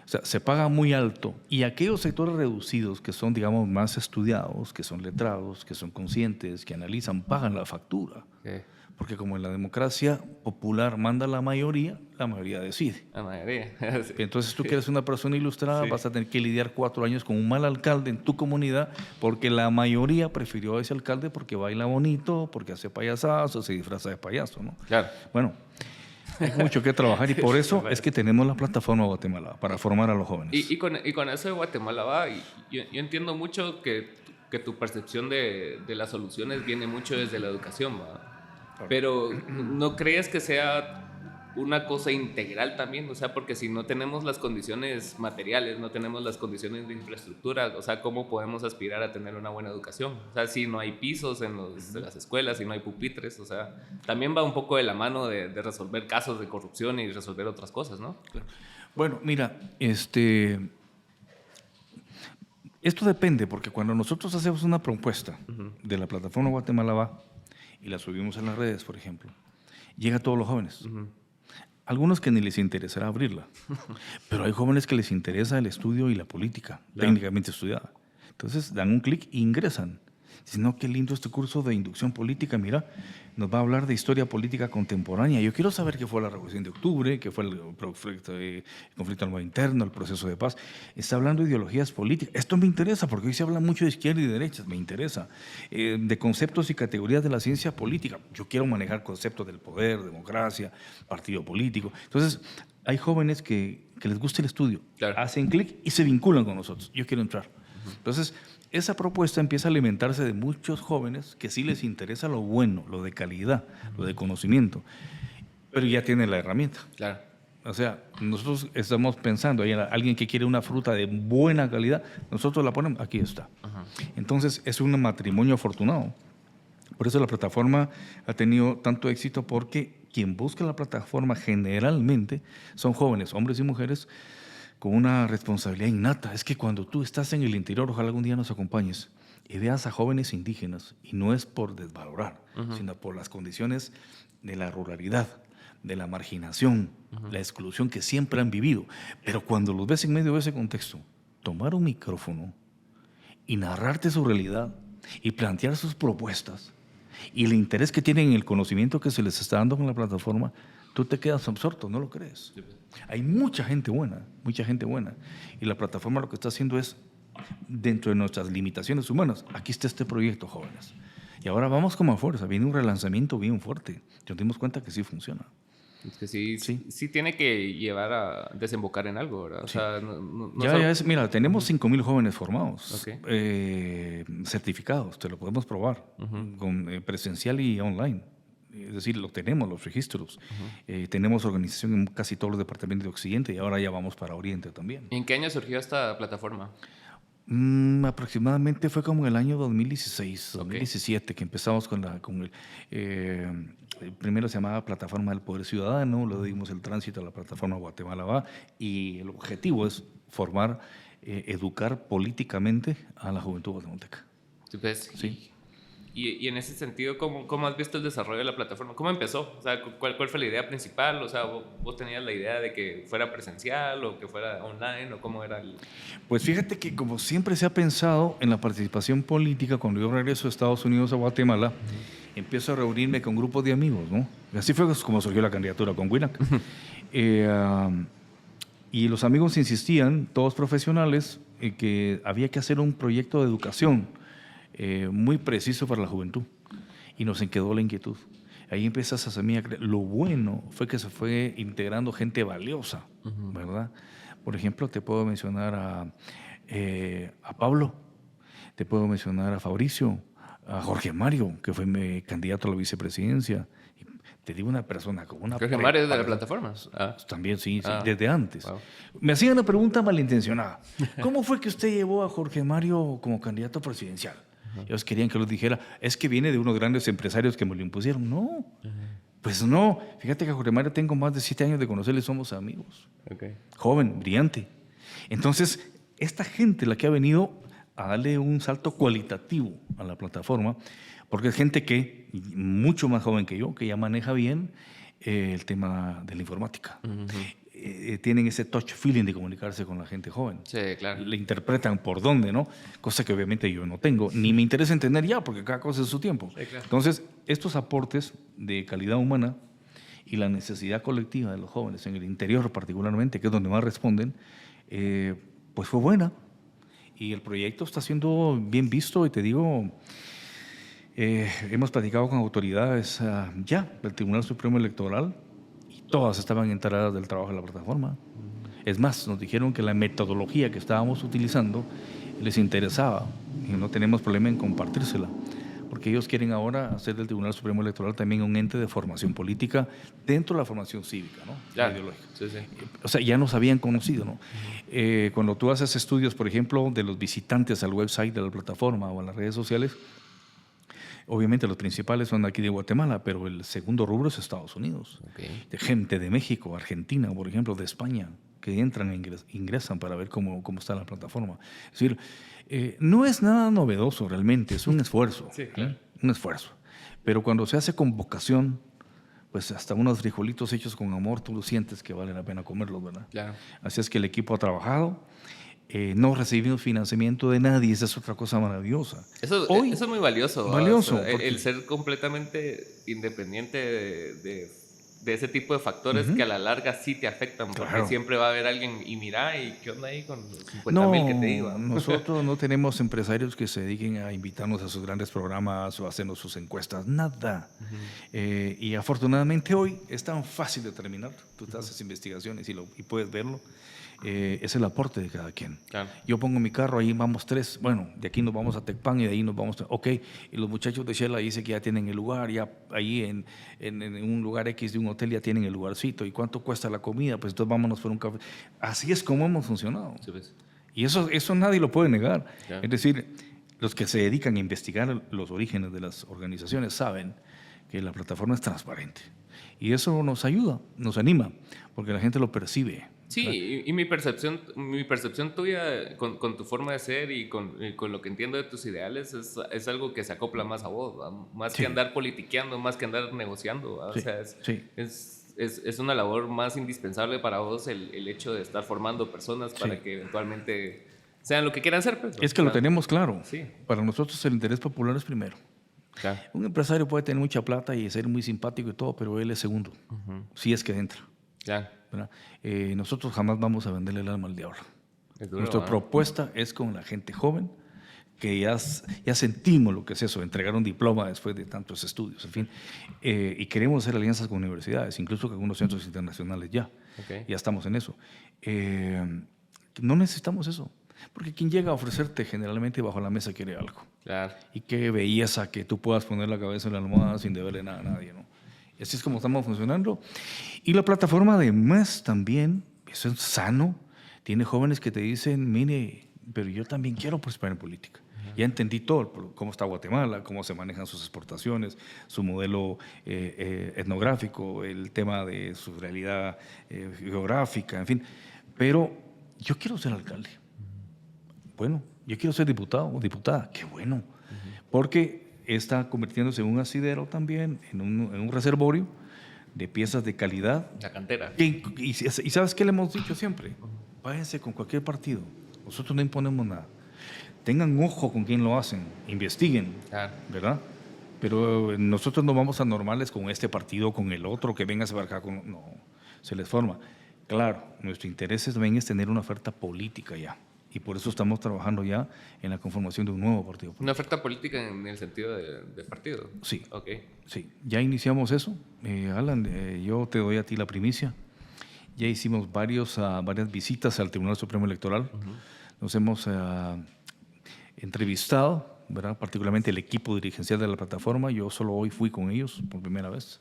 O sea, se paga muy alto. Y aquellos sectores reducidos que son, digamos, más estudiados, que son letrados, que son conscientes, que analizan, pagan la factura.
Okay.
Porque como en la democracia popular manda la mayoría decide.
La mayoría. Sí.
Entonces tú que eres una persona ilustrada,
Sí.
vas a tener que lidiar 4 años con un mal alcalde en tu comunidad porque la mayoría prefirió a ese alcalde porque baila bonito, porque hace payasazo, se disfraza de payaso, ¿no?
Claro.
Bueno, hay mucho que trabajar y por eso es que tenemos la plataforma Guatemala para formar a los jóvenes.
Y con eso de Guatemala va, y yo entiendo mucho que tu percepción de las soluciones viene mucho desde la educación, ¿va? Pero ¿no crees que sea una cosa integral también? O sea, porque si no tenemos las condiciones materiales, no tenemos las condiciones de infraestructura, o sea, ¿cómo podemos aspirar a tener una buena educación? O sea, si no hay pisos en las escuelas, si no hay pupitres, o sea, también va un poco de la mano de resolver casos de corrupción y resolver otras cosas, ¿no?
Claro. Bueno, mira, esto depende, porque cuando nosotros hacemos una propuesta de la plataforma Guatemala Va y la subimos en las redes, por ejemplo, llega a todos los jóvenes. Algunos que ni les interesará abrirla, pero hay jóvenes que les interesa el estudio y la política, técnicamente estudiada. Entonces dan un clic e ingresan. Dicen, no, qué lindo este curso de inducción política, mira, nos va a hablar de historia política contemporánea. Yo quiero saber qué fue la Revolución de Octubre, qué fue el conflicto armado interno, el proceso de paz. Está hablando de ideologías políticas. Esto me interesa porque hoy se habla mucho de izquierda y de derecha, me interesa. De conceptos y categorías de la ciencia política. Yo quiero manejar conceptos del poder, democracia, partido político. Entonces, hay jóvenes que les gusta el estudio, claro, hacen clic y se vinculan con nosotros. Yo quiero entrar. Entonces, esa propuesta empieza a alimentarse de muchos jóvenes que sí les interesa lo bueno, lo de calidad, lo de conocimiento, pero ya tienen la herramienta.
Claro.
O sea, nosotros estamos pensando, hay alguien que quiere una fruta de buena calidad, nosotros la ponemos, aquí está. Entonces, es un matrimonio afortunado. Por eso la plataforma ha tenido tanto éxito, porque quien busca la plataforma generalmente son jóvenes, hombres y mujeres, con una responsabilidad innata. Es que cuando tú estás en el interior, ojalá algún día nos acompañes y veas a jóvenes indígenas, y no es por desvalorar, sino por las condiciones de la ruralidad, de la marginación, la exclusión que siempre han vivido. Pero cuando los ves en medio de ese contexto, tomar un micrófono y narrarte su realidad y plantear sus propuestas y el interés que tienen en el conocimiento que se les está dando con la plataforma, tú te quedas absorto, ¿no lo crees? Sí. Hay mucha gente buena, y la plataforma lo que está haciendo es, dentro de nuestras limitaciones humanas, aquí está este proyecto, jóvenes. Y ahora vamos como a fuerza, viene un relanzamiento bien fuerte. Nos dimos cuenta que sí funciona.
Es que sí tiene que llevar a desembocar en algo, ¿verdad? O sea,
mira, tenemos 5,000 jóvenes formados, certificados, te lo podemos probar, con presencial y online. Es decir, lo tenemos, los registros. Tenemos organización en casi todos los departamentos de Occidente y ahora ya vamos para Oriente también.
¿En qué año surgió esta plataforma?
Aproximadamente fue como en el año 2016, 2017, que empezamos primero se llamaba Plataforma del Poder Ciudadano, luego dimos el tránsito a la plataforma Guatemala Va, y el objetivo es formar, educar políticamente a la juventud guatemalteca.
Sí. Y en ese sentido, ¿cómo has visto el desarrollo de la plataforma? ¿Cómo empezó? O sea, ¿cuál fue la idea principal? O sea, ¿vos tenías la idea de que fuera presencial o que fuera online o cómo era el...?
Pues fíjate que como siempre se ha pensado en la participación política, cuando yo regreso de Estados Unidos a Guatemala, empiezo a reunirme con grupos de amigos, ¿no? Y así fue como surgió la candidatura con WINAC. Y los amigos insistían, todos profesionales, que había que hacer un proyecto de educación muy preciso para la juventud, y nos quedó la inquietud. Ahí empiezas a semilla. Lo bueno fue que se fue integrando gente valiosa, ¿verdad? Por ejemplo, te puedo mencionar a Pablo, te puedo mencionar a Fabricio, a Jorge Mario, que fue mi candidato a la vicepresidencia. Te digo, una persona con una...
Jorge Mario es de la plataforma.
También, sí, desde antes. Wow. Me hacían una pregunta malintencionada. ¿Cómo fue que usted llevó a Jorge Mario como candidato presidencial? Ellos querían que los dijera, es que viene de unos grandes empresarios que me lo impusieron. No, pues no. Fíjate que a Jorge Mario tengo más de 7 años de conocerle, somos amigos. Joven, brillante. Entonces, esta gente la que ha venido a darle un salto cualitativo a la plataforma, porque es gente que, mucho más joven que yo, que ya maneja bien el tema de la informática. Tienen ese touch feeling de comunicarse con la gente joven.
Sí, claro.
Le interpretan por dónde, ¿no? Cosa que obviamente yo no tengo, ni me interesa entender ya, porque cada cosa es su tiempo. Sí, claro. Entonces, estos aportes de calidad humana y la necesidad colectiva de los jóvenes en el interior particularmente, que es donde más responden, pues fue buena. Y el proyecto está siendo bien visto y te digo, hemos platicado con autoridades ya del Tribunal Supremo Electoral y todas estaban enteradas del trabajo de la plataforma. Es más, nos dijeron que la metodología que estábamos utilizando les interesaba y no tenemos problema en compartírsela, porque ellos quieren ahora hacer del Tribunal Supremo Electoral también un ente de formación política dentro de la formación cívica, ¿no?
Claro.
Ideológica.
Sí, sí.
O sea, ya nos habían conocido, ¿no? Cuando tú haces estudios, por ejemplo, de los visitantes al website de la plataforma o a las redes sociales, obviamente los principales son aquí de Guatemala, pero el segundo rubro es Estados Unidos.
Okay.
De gente de México, Argentina, por ejemplo, de España, que entran e ingresan para ver cómo está la plataforma. Es decir, no es nada novedoso realmente, es un esfuerzo.
Sí, claro.
Un esfuerzo. Pero cuando se hace con vocación, pues hasta unos frijolitos hechos con amor, tú lo sientes que vale la pena comerlos, ¿verdad?
Claro.
Así es que el equipo ha trabajado. No recibimos financiamiento de nadie, esa es otra cosa maravillosa.
Eso es muy valioso.
Valioso.
O sea, el ser completamente independiente de ese tipo de factores que a la larga sí te afectan, porque
Claro.
siempre va a haber alguien, y mira, ¿y qué onda ahí con los 50,000 que te digo?
Nosotros no tenemos empresarios que se dediquen a invitarnos a sus grandes programas o a hacernos sus encuestas, nada. Y afortunadamente hoy es tan fácil de terminar, tú te haces investigaciones y puedes verlo. Es el aporte de cada quien.
Claro.
Yo pongo mi carro, ahí vamos 3, bueno, de aquí nos vamos a Tecpan y de ahí nos vamos, ok, y los muchachos de Shela dicen que ya tienen el lugar, ya ahí en un lugar X de un hotel ya tienen el lugarcito, ¿y cuánto cuesta la comida? Pues entonces vámonos por un café. Así es como hemos funcionado.
Sí, pues.
Y eso nadie lo puede negar.
Claro.
Es decir, los que se dedican a investigar los orígenes de las organizaciones saben que la plataforma es transparente. Y eso nos ayuda, nos anima, porque la gente lo percibe.
Sí, y mi percepción tuya con tu forma de ser y con lo que entiendo de tus ideales es algo que se acopla más a vos, ¿va? Más
Sí.
que andar politiqueando, más que andar negociando, ¿va?
Sí,
O sea,
sí.
es una labor más indispensable para vos el hecho de estar formando personas para
Sí.
que eventualmente sean lo que quieran ser. Pues,
Es que lo tenemos claro.
Sí.
Para nosotros el interés popular es primero.
Claro.
Un empresario puede tener mucha plata y ser muy simpático y todo, pero él es segundo, si es que entra.
Claro.
¿Verdad? Nosotros jamás vamos a venderle el alma al diablo.
Es duro,
Nuestra
¿va?
propuesta es con la gente joven, que ya sentimos lo que es eso, entregar un diploma después de tantos estudios, en fin. Y queremos hacer alianzas con universidades, incluso con algunos centros internacionales ya.
Okay.
Ya estamos en eso. No necesitamos eso, porque quien llega a ofrecerte generalmente bajo la mesa quiere algo.
Claro.
Y qué belleza que tú puedas poner la cabeza en la almohada sin deberle nada a nadie, ¿no? Y así es como estamos funcionando. Y la plataforma además también, eso es sano, tiene jóvenes que te dicen, mire, pero yo también quiero prosperar en política. Ya entendí todo, cómo está Guatemala, cómo se manejan sus exportaciones, su modelo etnográfico, el tema de su realidad geográfica, en fin. Pero yo quiero ser alcalde. Bueno, yo quiero ser diputado o diputada. Qué bueno. Porque está convirtiéndose en un asidero también, en un reservorio de piezas de calidad.
La cantera.
Y ¿sabes qué le hemos dicho siempre? Váyanse con cualquier partido. Nosotros no imponemos nada. Tengan ojo con quién lo hacen. Investiguen.
Claro.
¿Verdad? Pero nosotros no vamos a normales con este partido, con el otro, que venga a ser acá con... No, se les forma. Claro, nuestro interés también es tener una oferta política ya. Y por eso estamos trabajando ya en la conformación de un nuevo partido político.
Una oferta política en el sentido de partido.
Sí.
Ok.
Sí, ya iniciamos eso. Alan, yo te doy a ti la primicia. Ya hicimos varias visitas al Tribunal Supremo Electoral. Nos hemos entrevistado, ¿verdad? Particularmente el equipo dirigencial de la plataforma. Yo solo hoy fui con ellos por primera vez.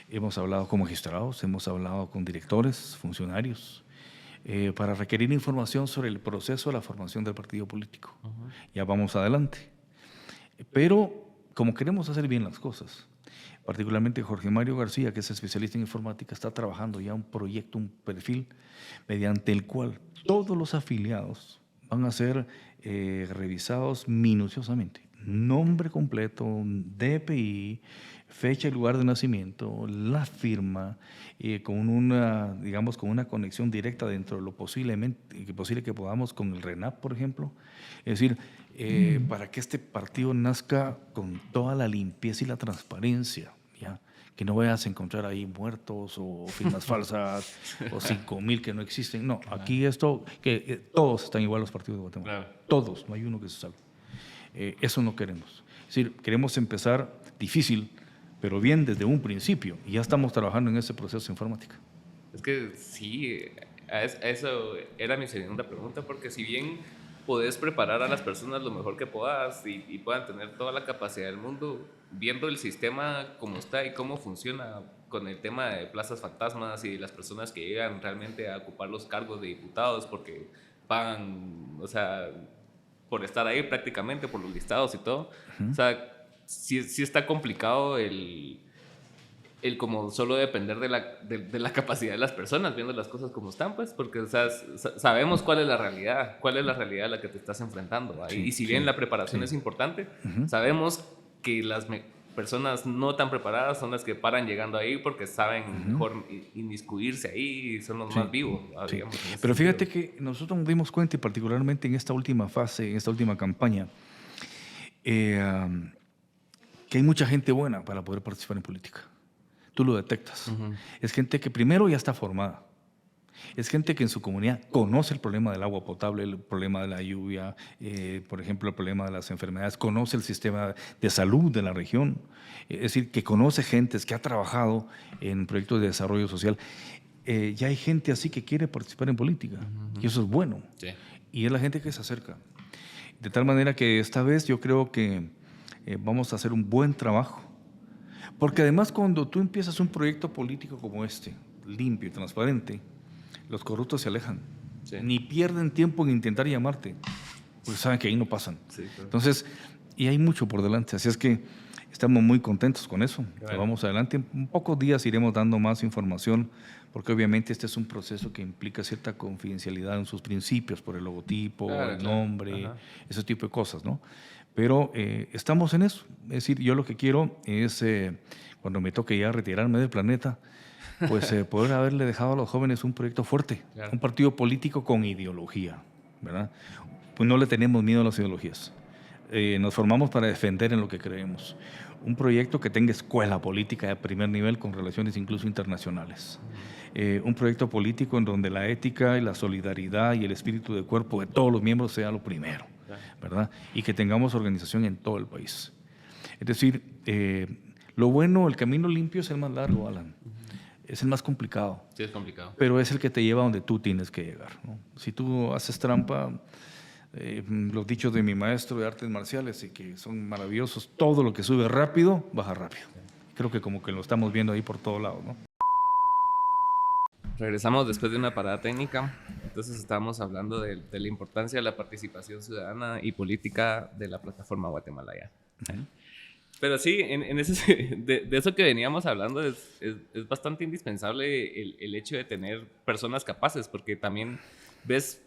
Hemos hablado con magistrados, hemos hablado con directores, funcionarios, para requerir información sobre el proceso de la formación del partido político. Ya vamos adelante. Pero como queremos hacer bien las cosas, particularmente Jorge Mario García, que es especialista en informática, está trabajando ya un proyecto, un perfil, mediante el cual todos los afiliados van a ser revisados minuciosamente. Nombre completo, DPI, fecha y lugar de nacimiento, la firma, con una, digamos, con una conexión directa dentro de lo posible que podamos con el RENAP, por ejemplo. Es decir, para que este partido nazca con toda la limpieza y la transparencia, ¿ya? Que no vayas a encontrar ahí muertos o firmas falsas o 5,000 que no existen. No, aquí esto, que todos están igual los partidos de Guatemala.
Claro.
Todos, no hay uno que se salve. Eso no queremos. Es decir, queremos empezar difícil, pero bien desde un principio. Y ya estamos trabajando en ese proceso de informática.
Es que sí, a eso era mi segunda pregunta, porque si bien podés preparar a las personas lo mejor que puedas y puedan tener toda la capacidad del mundo, viendo el sistema como está y cómo funciona con el tema de plazas fantasmas y de las personas que llegan realmente a ocupar los cargos de diputados porque pagan, o sea, por estar ahí prácticamente, por los listados y todo, o sea, sí está complicado el como solo depender de la capacidad de las personas, viendo las cosas como están, pues, porque o sea, sabemos cuál es la realidad a la que te estás enfrentando. ¿Va? Y si bien la preparación es importante, sabemos que las personas no tan preparadas son las que paran llegando ahí porque saben mejor inmiscuirse ahí y son los más vivos. Digamos,
pero fíjate que nosotros nos dimos cuenta, y particularmente en esta última fase, en esta última campaña, que hay mucha gente buena para poder participar en política. Tú lo detectas. Es gente que primero ya está formada. Es gente que en su comunidad conoce el problema del agua potable, el problema de la lluvia, por ejemplo, el problema de las enfermedades, conoce el sistema de salud de la región. Es decir, que conoce gentes, que ha trabajado en proyectos de desarrollo social. Ya hay gente así que quiere participar en política. Y eso es bueno. Sí. Y es la gente que se acerca. De tal manera que esta vez yo creo que vamos a hacer un buen trabajo. Porque además cuando tú empiezas un proyecto político como este, limpio y transparente, los corruptos se alejan. Sí. Ni pierden tiempo en intentar llamarte, porque saben que ahí no pasan. Sí, claro. Entonces, y hay mucho por delante, así es que estamos muy contentos con eso. Claro. Vamos adelante. En pocos días iremos dando más información, porque obviamente este es un proceso que implica cierta confidencialidad en sus principios, por el logotipo, claro, el nombre, ese tipo de cosas, ¿no? Pero estamos en eso. Es decir, yo lo que quiero es, cuando me toque ya retirarme del planeta, pues poder haberle dejado a los jóvenes un proyecto fuerte, claro. Un partido político con ideología, ¿verdad? Pues no le tenemos miedo a las ideologías. Nos formamos para defender en lo que creemos. Un proyecto que tenga escuela política de primer nivel con relaciones incluso internacionales. Un proyecto político en donde la ética y la solidaridad y el espíritu de cuerpo de todos los miembros sea lo primero, ¿verdad? Y que tengamos organización en todo el país. Es decir, lo bueno, el camino limpio es el más largo, Alan. Es el más complicado.
Sí, es complicado.
Pero es el que te lleva a donde tú tienes que llegar, ¿no? Si tú haces trampa, los dichos de mi maestro de artes marciales, y que son maravillosos, todo lo que sube rápido, baja rápido. Creo que como que lo estamos viendo ahí por todos lados, ¿no?
Regresamos después de una parada técnica. Entonces estábamos hablando de la importancia de la participación ciudadana y política de la plataforma Guatemala Ya. Pero sí, de eso que veníamos hablando es bastante indispensable el hecho de tener personas capaces, porque también ves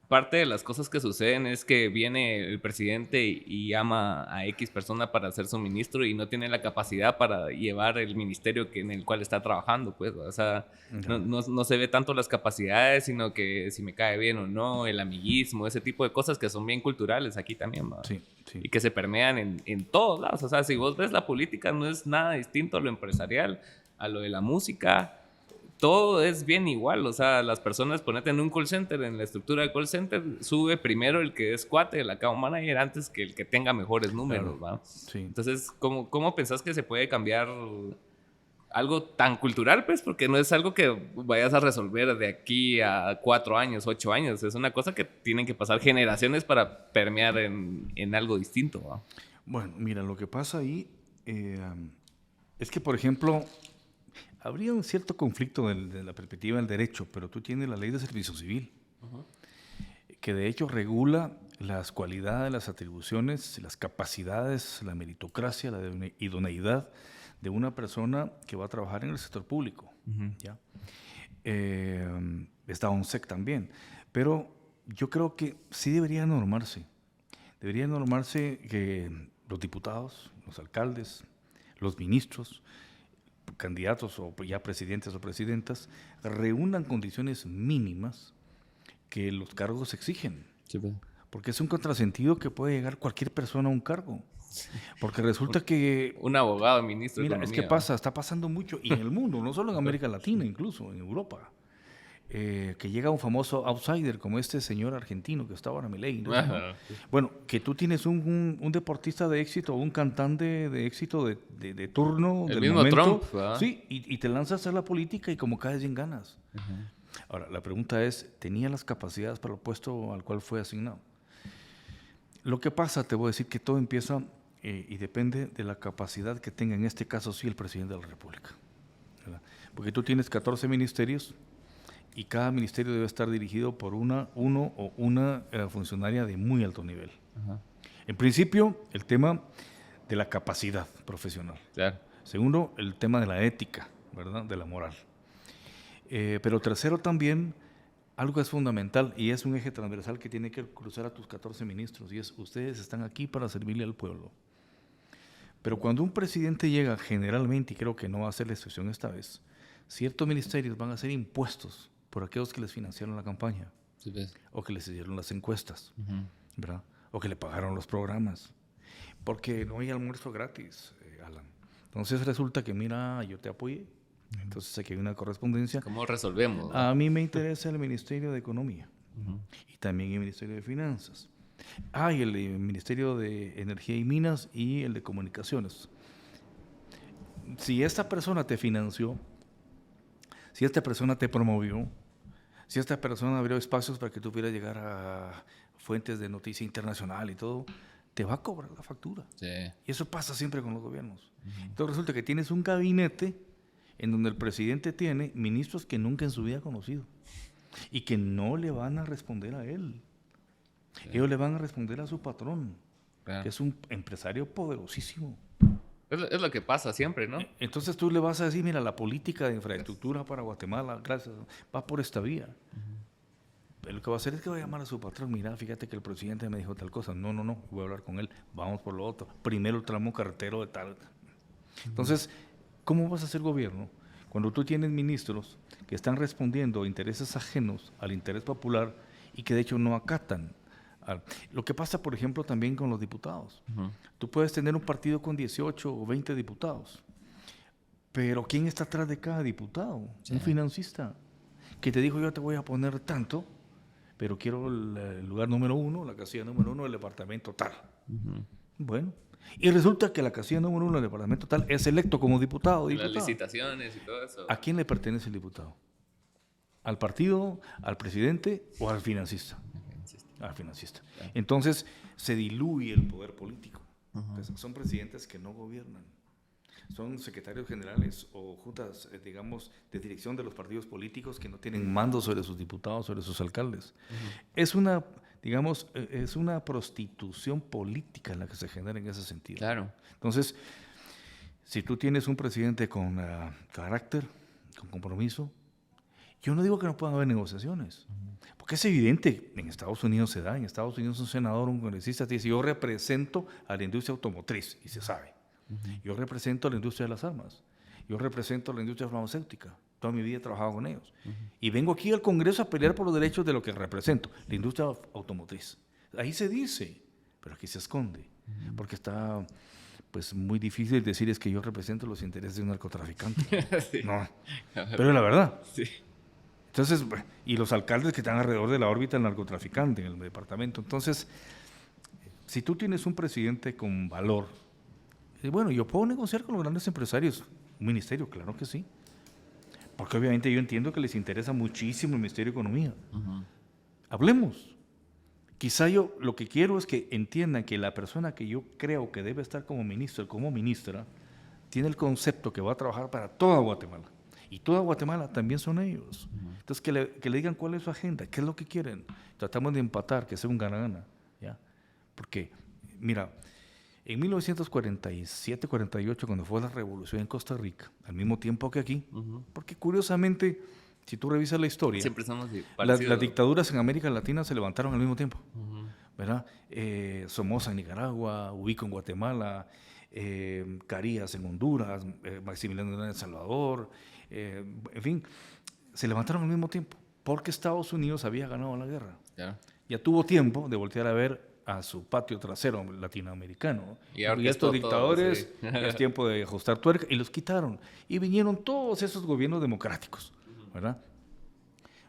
parte de las cosas que suceden es que viene el presidente y llama a X persona para ser su ministro y no tiene la capacidad para llevar el ministerio en el cual está trabajando, pues. O sea, no se ve tanto las capacidades, sino que si me cae bien o no, el amiguismo, ese tipo de cosas que son bien culturales aquí también, ¿no? Sí, sí. Y que se permean en todos lados. O sea, si vos ves la política, no es nada distinto a lo empresarial, a lo de la música. Todo es bien igual, o sea, las personas, ponete en un call center, en la estructura de call center, sube primero el que es cuate del account manager antes que el que tenga mejores números, ¿va? Sí. Entonces, ¿cómo pensás que se puede cambiar algo tan cultural, pues? Porque no es algo que vayas a resolver de aquí a 4 años, 8 años, es una cosa que tienen que pasar generaciones para permear en algo distinto, ¿va?
Bueno, mira, lo que pasa ahí es que, por ejemplo, habría un cierto conflicto de la perspectiva del derecho, pero tú tienes la ley de servicio civil, que de hecho regula las cualidades, las atribuciones, las capacidades, la meritocracia, la idoneidad de una persona que va a trabajar en el sector público. ¿Ya? Está ONSEC también, pero yo creo que sí debería normarse que los diputados, los alcaldes, los ministros, candidatos o ya presidentes o presidentas, reúnan condiciones mínimas que los cargos exigen.
Sí, pues.
Porque es un contrasentido que puede llegar cualquier persona a un cargo. Porque resulta que...
Un abogado, ministro de
Mira,
Economía.
es que pasa, está pasando mucho, y en el mundo, no solo en América Latina, incluso en Europa, que llega un famoso outsider como este señor argentino que está ahora Milei, ¿no? Bueno, que tú tienes un deportista de éxito, un cantante de éxito de turno,
El
del
mismo
momento,
Trump, ¿verdad?
sí, y te lanzas a hacer la política y como caes en ganas. Ahora, la pregunta es, ¿tenía las capacidades para el puesto al cual fue asignado? Lo que pasa, te voy a decir que todo empieza y depende de la capacidad que tenga, en este caso sí, el presidente de la República, ¿verdad? Porque tú tienes 14 ministerios y cada ministerio debe estar dirigido por uno o una funcionaria de muy alto nivel.
Ajá.
En principio, el tema de la capacidad profesional.
Claro.
Segundo, el tema de la ética, ¿verdad? De la moral. Pero tercero también, algo que es fundamental y es un eje transversal que tiene que cruzar a tus 14 ministros, y es: ustedes están aquí para servirle al pueblo. Pero cuando un presidente llega, generalmente, y creo que no va a ser la excepción esta vez, ciertos ministerios van a ser impuestos por aquellos que les financiaron la campaña,
Sí, pues.
o que les hicieron las encuestas, ¿verdad? O que le pagaron los programas, porque no hay almuerzo gratis, Alan. Entonces resulta que, mira, yo te apoyé, entonces aquí hay una correspondencia.
¿Cómo resolvemos?
A mí me interesa el Ministerio de Economía y también el Ministerio de Finanzas. Y el Ministerio de Energía y Minas y el de Comunicaciones. Si esta persona te financió, si esta persona te promovió, si esta persona abrió espacios para que tú pudieras llegar a fuentes de noticia internacional y todo, te va a cobrar la factura.
Sí.
Y eso pasa siempre con los gobiernos. Entonces resulta que tienes un gabinete en donde el presidente tiene ministros que nunca en su vida ha conocido y que no le van a responder a él. Sí. Ellos le van a responder a su patrón, claro, que es un empresario poderosísimo.
Es lo que pasa siempre, ¿no?
Entonces tú le vas a decir: mira, la política de infraestructura para Guatemala, gracias, va por esta vía. Lo que va a hacer es que va a llamar a su patrón: mira, fíjate que el presidente me dijo tal cosa. No, voy a hablar con él, vamos por lo otro. Primero el tramo carretero de tal. Entonces, ¿cómo vas a hacer gobierno cuando tú tienes ministros que están respondiendo a intereses ajenos al interés popular y que de hecho no acatan? Lo que pasa, por ejemplo, también con los diputados. Tú puedes tener un partido con 18 o 20 diputados, pero ¿quién está atrás de cada diputado? Sí. Un financista que te dijo: yo te voy a poner tanto, pero quiero el lugar número 1, la casilla número 1 del departamento tal. Bueno, y resulta que la casilla número 1 del departamento tal es electo como diputado.
Las licitaciones y todo eso.
¿A quién le pertenece el diputado? ¿Al partido, al presidente o al financista? Al financista. Claro. Entonces se diluye el poder político. Pues son presidentes que no gobiernan. Son secretarios generales o juntas, digamos, de dirección de los partidos políticos que no tienen mando sobre sus diputados, sobre sus alcaldes. Es una, digamos, es una prostitución política en la que se genera en ese sentido.
Claro.
Entonces, si tú tienes un presidente con carácter, con compromiso, yo no digo que no puedan haber negociaciones, porque es evidente, en Estados Unidos se da, en Estados Unidos un senador, un congresista te dice: yo represento a la industria automotriz, y se sabe. Yo represento a la industria de las armas, yo represento a la industria farmacéutica, toda mi vida he trabajado con ellos, y vengo aquí al Congreso a pelear por los derechos de lo que represento, la industria automotriz. Ahí se dice, pero aquí se esconde, porque está pues muy difícil decir: es que yo represento los intereses de un narcotraficante. Sí. No, pero es la verdad. Sí. Entonces, y los alcaldes que están alrededor de la órbita del narcotraficante en el departamento. Entonces, si tú tienes un presidente con valor, bueno, yo puedo negociar con los grandes empresarios, un ministerio, claro que sí, porque obviamente yo entiendo que les interesa muchísimo el Ministerio de Economía. Hablemos. Quizá yo lo que quiero es que entiendan que la persona que yo creo que debe estar como ministro, como ministra, tiene el concepto que va a trabajar para toda Guatemala. Y toda Guatemala también son ellos. Entonces, que le digan cuál es su agenda, qué es lo que quieren. Tratamos de empatar, que sea un gana-gana, ¿ya? Porque, mira, en 1947-48, cuando fue la revolución en Costa Rica, al mismo tiempo que aquí, porque curiosamente, si tú revisas la historia,
siempre somos
las dictaduras en América Latina se levantaron al mismo tiempo, ¿verdad? Somoza en Nicaragua, Ubico en Guatemala, Carías en Honduras, Maximiliano en El Salvador, en fin, se levantaron al mismo tiempo, porque Estados Unidos había ganado la guerra.
Ya.
Ya tuvo tiempo de voltear a ver a su patio trasero latinoamericano.
Y ahora
Y
que
estos
todo,
dictadores,
sí.
es tiempo de ajustar tuerca, y los quitaron. Y vinieron todos esos gobiernos democráticos, ¿verdad?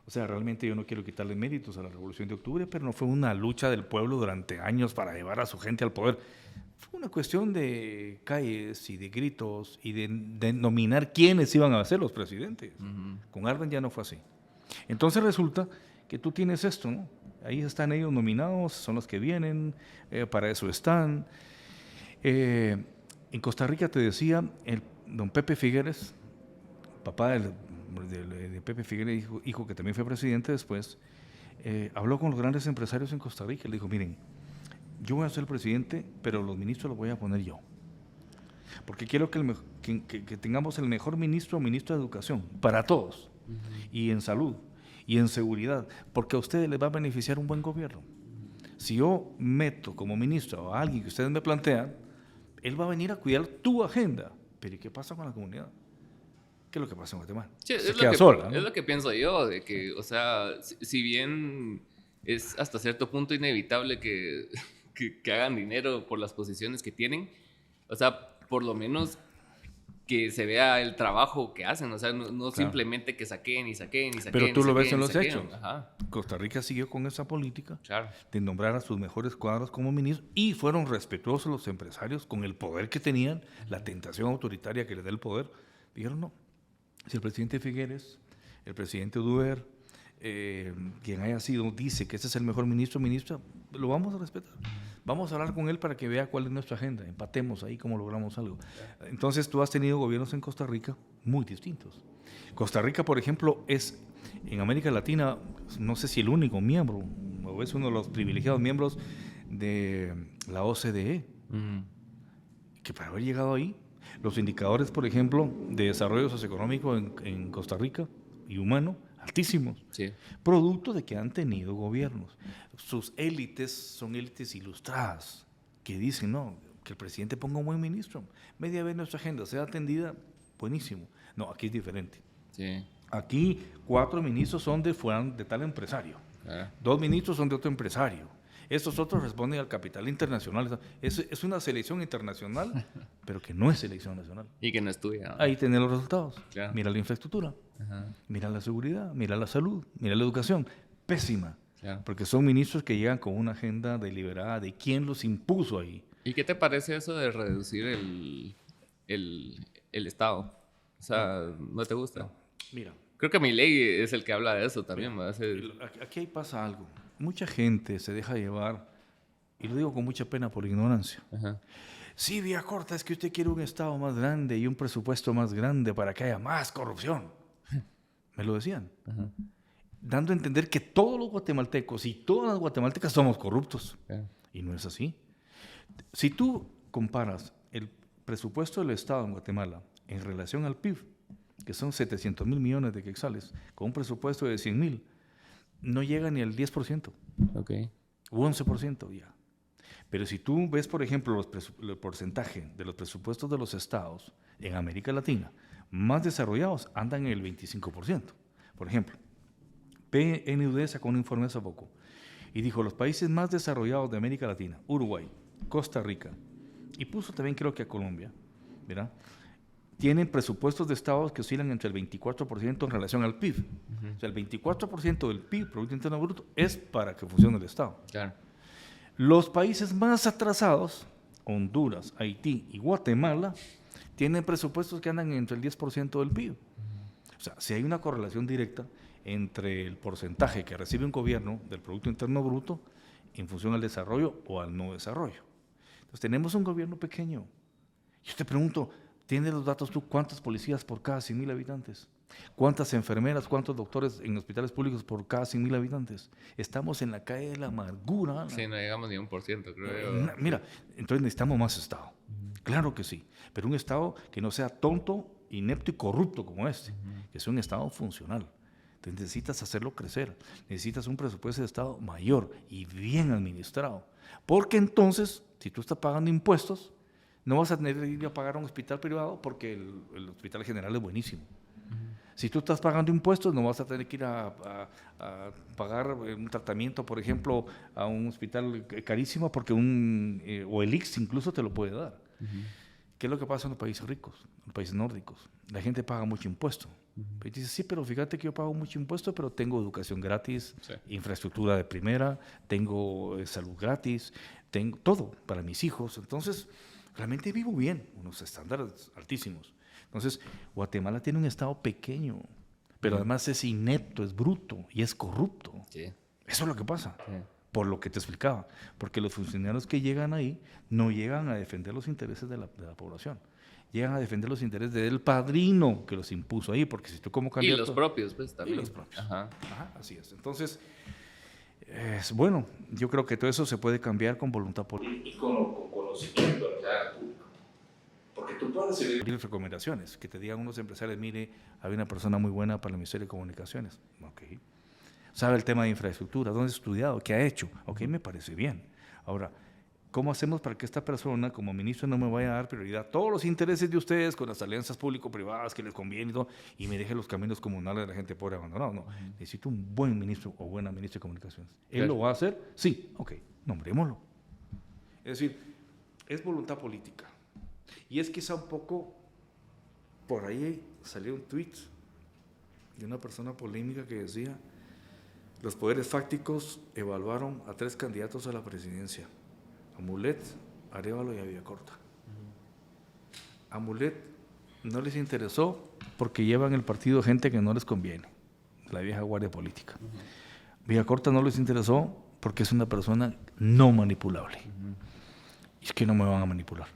O sea, realmente yo no quiero quitarle méritos a la Revolución de Octubre, pero no fue una lucha del pueblo durante años para llevar a su gente al poder. Fue una cuestión de calles y de gritos y de nominar quiénes iban a ser los presidentes. Con Arben ya no fue así. Entonces resulta que tú tienes esto, ¿no? Ahí están ellos nominados, son los que vienen, para eso están. En Costa Rica, te decía, don Pepe Figueres, papá de Pepe Figueres, hijo que también fue presidente después, habló con los grandes empresarios en Costa Rica y le dijo, miren, yo voy a ser el presidente, pero los ministros los voy a poner yo. Porque quiero que tengamos el mejor ministro o ministro de educación para todos, y en salud, y en seguridad, porque a ustedes les va a beneficiar un buen gobierno. Si yo meto como ministro a alguien que ustedes me plantean, él va a venir a cuidar tu agenda. Pero ¿y qué pasa con la comunidad? ¿Qué es lo que pasa en Guatemala?
Sí,
Se queda sola, ¿no?
es lo que pienso yo, de que, o sea, si bien es hasta cierto punto inevitable que hagan dinero por las posiciones que tienen, o sea, por lo menos que se vea el trabajo que hacen, o sea, no
Claro.
simplemente que saquen y saquen y saquen.
Pero tú
y
lo ves
saquen
en
y
los
saquen.
hechos.
Ajá,
Costa Rica siguió con esa política
claro.
de nombrar a sus mejores cuadros como ministros, y fueron respetuosos los empresarios con el poder que tenían, la tentación autoritaria que les da el poder. Dijeron no. Si el presidente Figueres, el presidente Duer, quien haya sido, dice que ese es el mejor ministro o ministra, lo vamos a respetar. Vamos a hablar con él para que vea cuál es nuestra agenda. Empatemos ahí cómo logramos algo. Entonces tú has tenido gobiernos en Costa Rica muy distintos. Costa Rica, por ejemplo, es en América Latina, no sé si el único miembro, o es uno de los privilegiados miembros de la OCDE, que para haber llegado ahí, los indicadores, por ejemplo, de desarrollo socioeconómico en Costa Rica y humano, altísimos.
Sí.
Producto de que han tenido gobiernos. Sus élites son élites ilustradas, que dicen, no, que el presidente ponga un buen ministro. Media vez nuestra agenda sea atendida, buenísimo. No, aquí es diferente.
Sí.
Aquí 4 ministros son de tal empresario. 2 ministros son de otro empresario. Estos otros responden al capital internacional. Es una selección internacional, pero que no es selección nacional.
Y que no estudia.
Ahí tenés los resultados.
Claro.
Mira la infraestructura,
Ajá.
mira la seguridad, mira la salud, mira la educación. Pésima.
Claro.
Porque son ministros que llegan con una agenda deliberada de quién los impuso ahí.
¿Y qué te parece eso de reducir el Estado? O sea, ¿no te gusta?
Mira,
Creo que mi ley es el que habla de eso también. ¿Verdad?
aquí pasa algo. Mucha gente se deja llevar, y lo digo con mucha pena por ignorancia.
Ajá.
Sí, vía corta, es que usted quiere un Estado más grande y un presupuesto más grande para que haya más corrupción. Me lo decían.
Ajá.
Dando a entender que todos los guatemaltecos y todas las guatemaltecas somos corruptos.
Claro.
Y no es así. Si tú comparas el presupuesto del Estado en Guatemala en relación al PIB, que son 700 mil millones de quetzales, con un presupuesto de 100 mil, no llega ni al 10%,
Ok.
u 11% ya. Pero si tú ves, por ejemplo, el porcentaje de los presupuestos de los estados en América Latina más desarrollados, andan en el 25%. Por ejemplo, PNUD sacó un informe hace poco y dijo, los países más desarrollados de América Latina, Uruguay, Costa Rica, y puso también creo que a Colombia, ¿verdad?, tienen presupuestos de estados que oscilan entre el 24% en relación al PIB. O sea, el 24% del PIB, Producto Interno Bruto, es para que funcione el Estado.
Claro.
Los países más atrasados, Honduras, Haití y Guatemala, tienen presupuestos que andan entre el 10% del PIB. O sea, si hay una correlación directa entre el porcentaje que recibe un gobierno del Producto Interno Bruto en función al desarrollo o al no desarrollo. Entonces, tenemos un gobierno pequeño. Yo te pregunto, ¿tienes los datos tú? ¿Cuántos policías por cada 100,000 habitantes? ¿Cuántas enfermeras, cuántos doctores en hospitales públicos por cada 100,000 habitantes? Estamos en la calle de la amargura.
Sí, no llegamos ni a 1%, creo yo.
Mira, entonces necesitamos más Estado. Claro que sí, pero un Estado que no sea tonto, inepto y corrupto como este, que sea un Estado funcional. Entonces necesitas hacerlo crecer, necesitas un presupuesto de Estado mayor y bien administrado. Porque entonces, si tú estás pagando impuestos, No vas a tener que ir a pagar a un hospital privado porque el hospital general es buenísimo. Si tú estás pagando impuestos, no vas a tener que ir a pagar un tratamiento, por ejemplo, a un hospital carísimo porque o el ICS incluso te lo puede dar. ¿Qué es lo que pasa en los países ricos, en los países nórdicos? La gente paga mucho impuesto. Y dice, sí, pero fíjate que yo pago mucho impuesto, pero tengo educación gratis, infraestructura de primera, tengo salud gratis, tengo todo para mis hijos. Entonces, realmente vivo bien, unos estándares altísimos. Entonces, Guatemala tiene un estado pequeño, pero además es inepto, es bruto y es corrupto. Sí. Eso es lo que pasa, por lo que te explicaba. Porque los funcionarios que llegan ahí no llegan a defender los intereses de la población. Llegan a defender los intereses del padrino que los impuso ahí, porque si tú como candidato...
Y los propios, pues, también.
Y los propios. Ajá, así es. Entonces, bueno, yo creo que todo eso se puede cambiar con voluntad política y con conocimiento de la cara pública. Porque tú puedes seguir recomendaciones, que te digan unos empresarios, mire, hay una persona muy buena para el Ministerio de Comunicaciones. Ok. Sabe el tema de infraestructura, ¿dónde ha estudiado? ¿Qué ha hecho? Ok, me parece bien. Ahora, ¿cómo hacemos para que esta persona, como ministro, no me vaya a dar prioridad a todos los intereses de ustedes con las alianzas público-privadas que les conviene y todo, y me deje los caminos comunales de la gente pobre abandonada? No, necesito un buen ministro o buena ministra de Comunicaciones. ¿Él lo va a hacer? Sí, ok, nombrémoslo. Es decir, es voluntad política. Y es quizá un poco, por ahí salió un tweet de una persona polémica que decía, los poderes fácticos evaluaron a 3 candidatos a la presidencia, a Mulet, Arévalo y a Villacorta. A Mulet no les interesó porque llevan el partido gente que no les conviene, la vieja guardia política. Villacorta no les interesó porque es una persona no manipulable. Y es que no me van a manipular.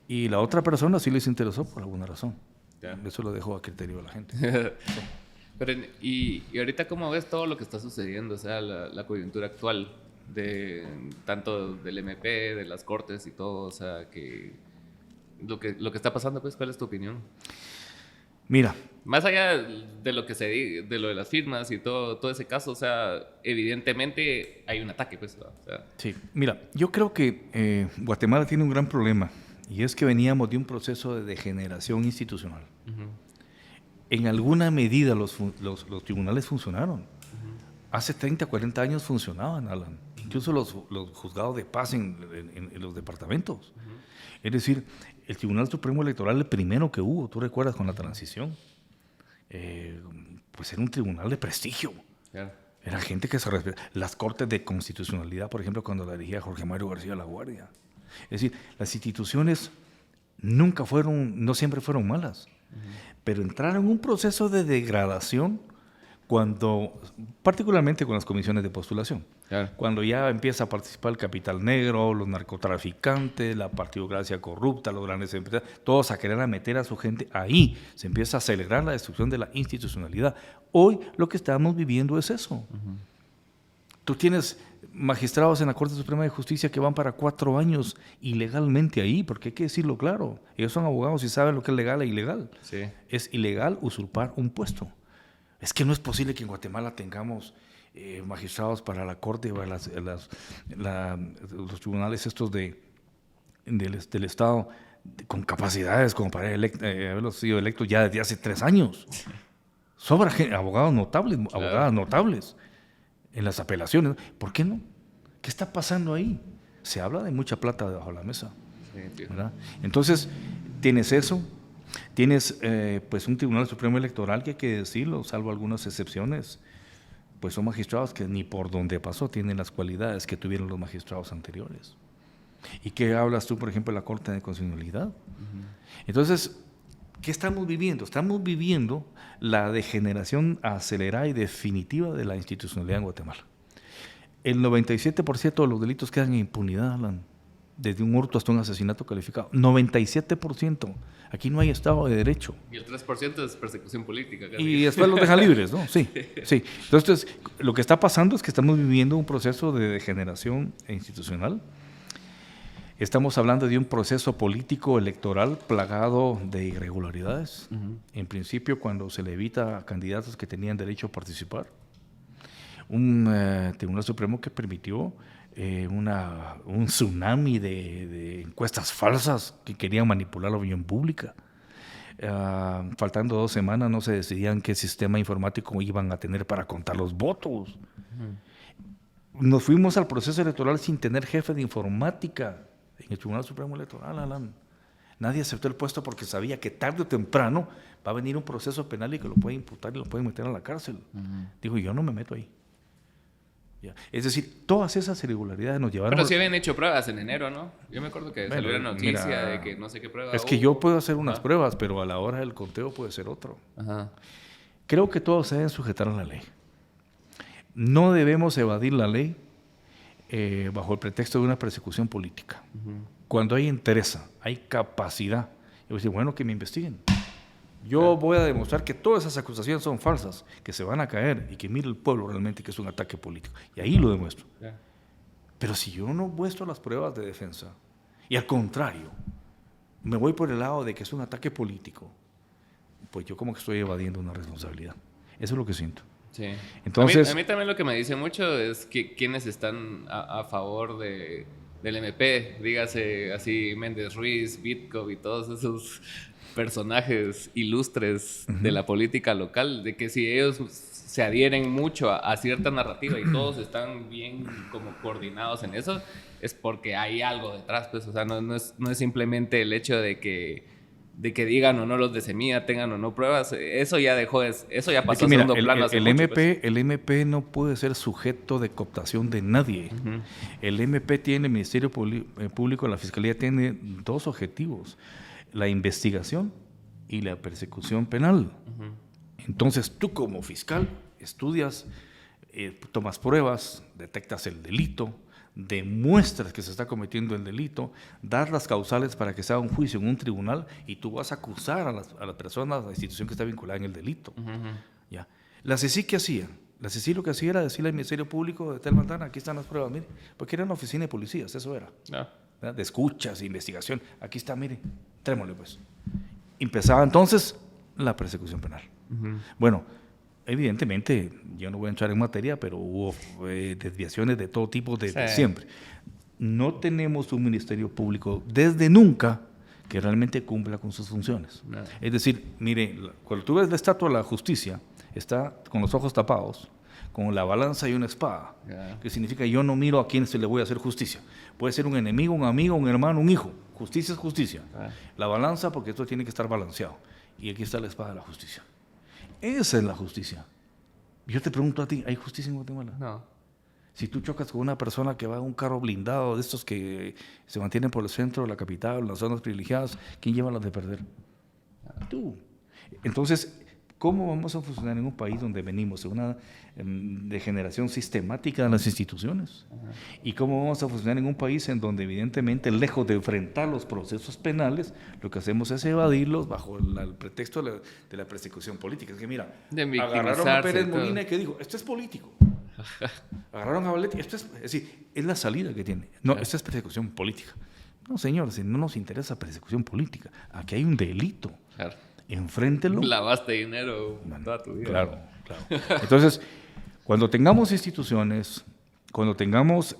Y la otra persona sí les interesó por alguna razón. Eso lo dejo a criterio de la gente.
Pero, y ahorita, ¿cómo ves todo lo que está sucediendo? O sea, la coyuntura actual, tanto del MP, de las Cortes y todo, o sea, que lo que está pasando, pues, ¿cuál es tu opinión?
Mira.
Más allá de lo que de lo de las firmas y todo ese caso, o sea, evidentemente hay un ataque, pues. O sea.
Sí, mira, yo creo que Guatemala tiene un gran problema. Y es que veníamos de un proceso de degeneración institucional. En alguna medida los tribunales funcionaron. Hace 30, 40 años funcionaban, Alan. Incluso los juzgados de paz en los departamentos. Es decir, el Tribunal Supremo Electoral, el primero que hubo, tú recuerdas con la transición, pues era un tribunal de prestigio. Era gente que se respeta. Las Cortes de Constitucionalidad, por ejemplo, cuando la dirigía Jorge Mario García La Guardia. Es decir, las instituciones no siempre fueron malas, pero entraron en un proceso de degradación particularmente con las comisiones de postulación. Cuando ya empieza a participar el capital negro, los narcotraficantes, la partidocracia corrupta, los grandes empresas, todos a querer meter a su gente ahí, se empieza a acelerar la destrucción de la institucionalidad. Hoy lo que estamos viviendo es eso. Tú tienes magistrados en la Corte Suprema de Justicia que van para 4 años ilegalmente ahí, porque hay que decirlo claro, ellos son abogados y saben lo que es legal e ilegal. Sí. Es ilegal usurpar un puesto. Es que no es posible que en Guatemala tengamos magistrados para la Corte, para los tribunales estos del Estado con capacidades como para haberlos sido electos ya desde hace 3 años. Sobra abogados notables, abogadas notables. En las apelaciones, ¿por qué no? ¿Qué está pasando ahí? Se habla de mucha plata debajo de la mesa, ¿verdad? Entonces, tienes eso, tienes pues un Tribunal Supremo Electoral que hay que decirlo, salvo algunas excepciones, pues son magistrados que ni por donde pasó tienen las cualidades que tuvieron los magistrados anteriores. ¿Y qué hablas tú, por ejemplo, de la Corte de Constitucionalidad? Entonces, ¿qué estamos viviendo? Estamos viviendo la degeneración acelerada y definitiva de la institucionalidad en Guatemala. El 97% de los delitos quedan en impunidad, Alan, desde un hurto hasta un asesinato calificado. 97%. Aquí no hay Estado de Derecho.
Y el 3% es persecución política. Casi.
Y después los dejan libres, ¿no? Sí, sí. Entonces, lo que está pasando es que estamos viviendo un proceso de degeneración institucional. Estamos hablando de un proceso político electoral plagado de irregularidades. En principio, cuando se le evita a candidatos que tenían derecho a participar. Un Tribunal Supremo que permitió un tsunami de encuestas falsas que querían manipular la opinión pública. Faltando 2 semanas no se decidían qué sistema informático iban a tener para contar los votos. Nos fuimos al proceso electoral sin tener jefe de informática en el Tribunal Supremo Electoral, Alan. Nadie aceptó el puesto porque sabía que tarde o temprano va a venir un proceso penal y que lo puede imputar y lo pueden meter a la cárcel. Dijo, yo no me meto ahí. Ya. Es decir, todas esas irregularidades nos llevaron...
Pero sí habían hecho pruebas en enero, ¿no? Yo me acuerdo que salió la noticia de que no sé qué prueba
Es que yo puedo hacer unas pruebas, pero a la hora del conteo puede ser otro.
Ajá.
Creo que todos se deben sujetar a la ley. No debemos evadir la ley bajo el pretexto de una persecución política. Cuando hay interés, hay capacidad, yo voy a decir, bueno, que me investiguen. Yo voy a demostrar que todas esas acusaciones son falsas, que se van a caer y que mire el pueblo realmente que es un ataque político. Y ahí lo demuestro. Pero si yo no muestro las pruebas de defensa y al contrario, me voy por el lado de que es un ataque político, pues yo como que estoy evadiendo una responsabilidad. Eso es lo que siento.
Sí.
Entonces,
a mí también lo que me dice mucho es que quienes están a favor del MP, dígase así Méndez Ruiz, Bitco y todos esos personajes ilustres de la política local, de que si ellos se adhieren mucho a cierta narrativa y todos están bien como coordinados en eso, es porque hay algo detrás, pues, o sea, no es simplemente el hecho de que digan o no los de Semilla, tengan o no pruebas, eso ya eso ya pasó a segundo plano hace mucho, pues.
El MP no puede ser sujeto de cooptación de nadie. El MP tiene, el Ministerio Público, la Fiscalía tiene 2 objetivos: la investigación y la persecución penal. Entonces tú como fiscal estudias, tomas pruebas, detectas el delito, demuestras que se está cometiendo el delito, das las causales para que se haga un juicio en un tribunal y tú vas a acusar a las personas, a la institución que está vinculada en el delito. ¿Ya? La CECI, ¿qué hacía? La CECI lo que hacía era decirle al Ministerio Público de Tel Mantana, aquí están las pruebas, mire, porque era una oficina de policías, eso era. De escuchas, de investigación. Aquí está, mire, trémosle pues. Empezaba entonces la persecución penal. Bueno, evidentemente, yo no voy a entrar en materia, pero hubo desviaciones de todo tipo desde siempre. No tenemos un Ministerio Público desde nunca que realmente cumpla con sus funciones. Es decir, mire, cuando tú ves la estatua de la justicia, está con los ojos tapados, con la balanza y una espada, que significa yo no miro a quién se le voy a hacer justicia. Puede ser un enemigo, un amigo, un hermano, un hijo. Justicia es justicia. La balanza, porque esto tiene que estar balanceado. Y aquí está la espada de la justicia. Esa es la justicia. Yo te pregunto a ti, ¿hay justicia en Guatemala?
No.
Si tú chocas con una persona que va en un carro blindado, de estos que se mantienen por el centro de la capital, en las zonas privilegiadas, ¿quién lleva las de perder? Tú. Entonces, ¿cómo vamos a funcionar en un país donde venimos de una degeneración sistemática de las instituciones? ¿Y cómo vamos a funcionar en un país en donde evidentemente, lejos de enfrentar los procesos penales, lo que hacemos es evadirlos bajo el pretexto de la persecución política? Es que mira, agarraron a Pérez Molina y que dijo, esto es político. Agarraron a Valetti, esto es decir, es la salida que tiene. No, esta es persecución política. No, señor, si no nos interesa persecución política, aquí hay un delito. Enfréntelo.
Lavaste dinero toda tu vida.
Claro. Entonces, cuando tengamos instituciones, cuando tengamos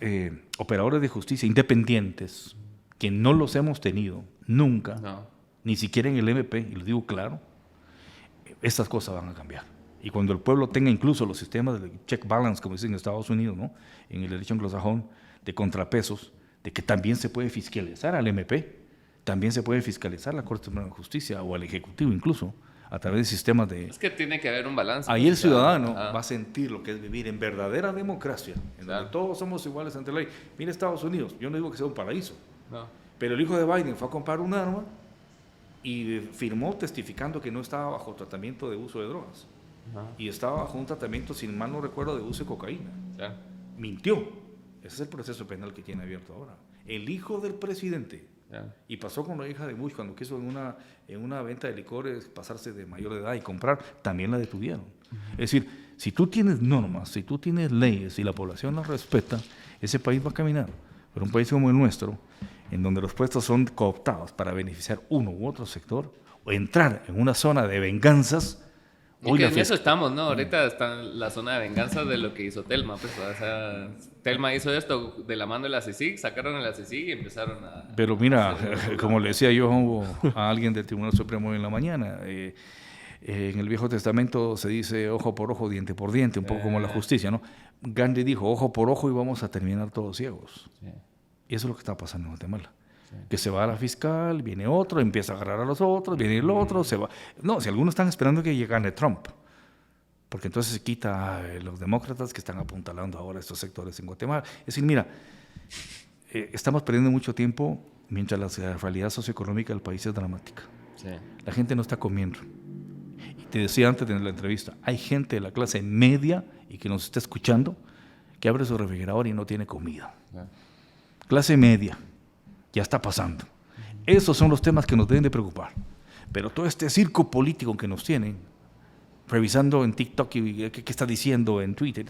operadores de justicia independientes, que no los hemos tenido nunca, ni siquiera en el MP, y lo digo claro, estas cosas van a cambiar. Y cuando el pueblo tenga incluso los sistemas de check balance, como dicen en Estados Unidos, ¿no? En el derecho anglosajón, de contrapesos, de que también se puede fiscalizar al MP, también se puede fiscalizar la Corte Suprema de Justicia o al Ejecutivo incluso, a través de sistemas de...
Es que tiene que haber un balance.
Ahí el ciudadano va a sentir lo que es vivir en verdadera democracia, en donde todos somos iguales ante la ley. Mira Estados Unidos, yo no digo que sea un paraíso, pero el hijo de Biden fue a comprar un arma y firmó testificando que no estaba bajo tratamiento de uso de drogas. Y estaba bajo un tratamiento, sin mal no recuerdo, de uso de cocaína. Mintió. Ese es el proceso penal que tiene abierto ahora. El hijo del presidente. Y pasó con la hija de Bush cuando quiso en una venta de licores pasarse de mayor de edad y comprar, también la detuvieron. Es decir, si tú tienes normas, si tú tienes leyes y la población las respeta, ese país va a caminar. Pero un país como el nuestro, en donde los puestos son cooptados para beneficiar uno u otro sector, o entrar en una zona de venganzas,
Y que en eso estamos, ¿no? Ahorita está la zona de venganza de lo que hizo Telma, pues, o sea, Telma hizo esto de la mano de la CICIG, sacaron a la CICIG y empezaron a...
Pero mira, como le decía yo a alguien del Tribunal Supremo en la mañana, en el Viejo Testamento se dice ojo por ojo, diente por diente, un poco como la justicia, ¿no? Gandhi dijo ojo por ojo y vamos a terminar todos ciegos. Sí. Y eso es lo que está pasando en Guatemala. Sí. Que se va a la fiscal, viene otro, empieza a agarrar a los otros, viene el otro, se va. No, si algunos están esperando que gane Trump, porque entonces se quita a los demócratas que están apuntalando ahora estos sectores en Guatemala. Es decir, mira, estamos perdiendo mucho tiempo mientras la realidad socioeconómica del país es dramática. Sí. La gente no está comiendo. Y te decía antes de la entrevista, hay gente de la clase media y que nos está escuchando que abre su refrigerador y no tiene comida. Sí. Clase media. Ya está pasando. Esos son los temas que nos deben de preocupar. Pero todo este circo político que nos tienen, revisando en TikTok y qué está diciendo en Twitter,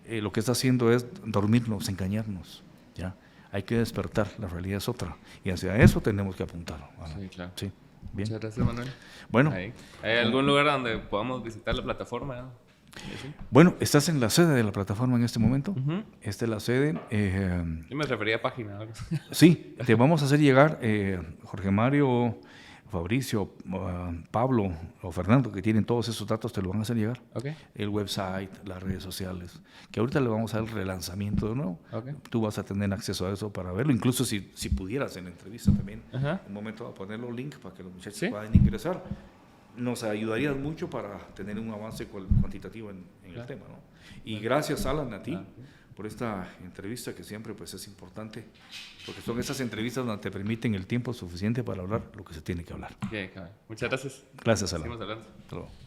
lo que está haciendo es dormirnos, engañarnos. ¿Ya? Hay que despertar, la realidad es otra. Y hacia eso tenemos que apuntar.
Sí, claro.
Sí. Bien.
Muchas gracias, Manuel.
Bueno.
¿Hay algún lugar donde podamos visitar la plataforma?
¿Sí? Bueno, estás en la sede de la plataforma en este momento. Esta es la sede.
Yo me refería a página.
Sí, te vamos a hacer llegar Jorge Mario, Fabricio, Pablo o Fernando, que tienen todos esos datos, te lo van a hacer llegar. Okay. El website, las redes sociales, que ahorita le vamos a dar el relanzamiento de nuevo. Okay. Tú vas a tener acceso a eso para verlo, incluso si pudieras en la entrevista también. Un momento a poner los links para que los muchachos puedan ingresar. Nos ayudaría mucho para tener un avance cuantitativo en el tema, ¿no? Y gracias, Alan, a ti por esta entrevista que siempre pues es importante, porque son esas entrevistas donde te permiten el tiempo suficiente para hablar lo que se tiene que hablar.
Okay, muchas gracias.
Gracias, Alan.
Seguimos hablando.
Hasta luego.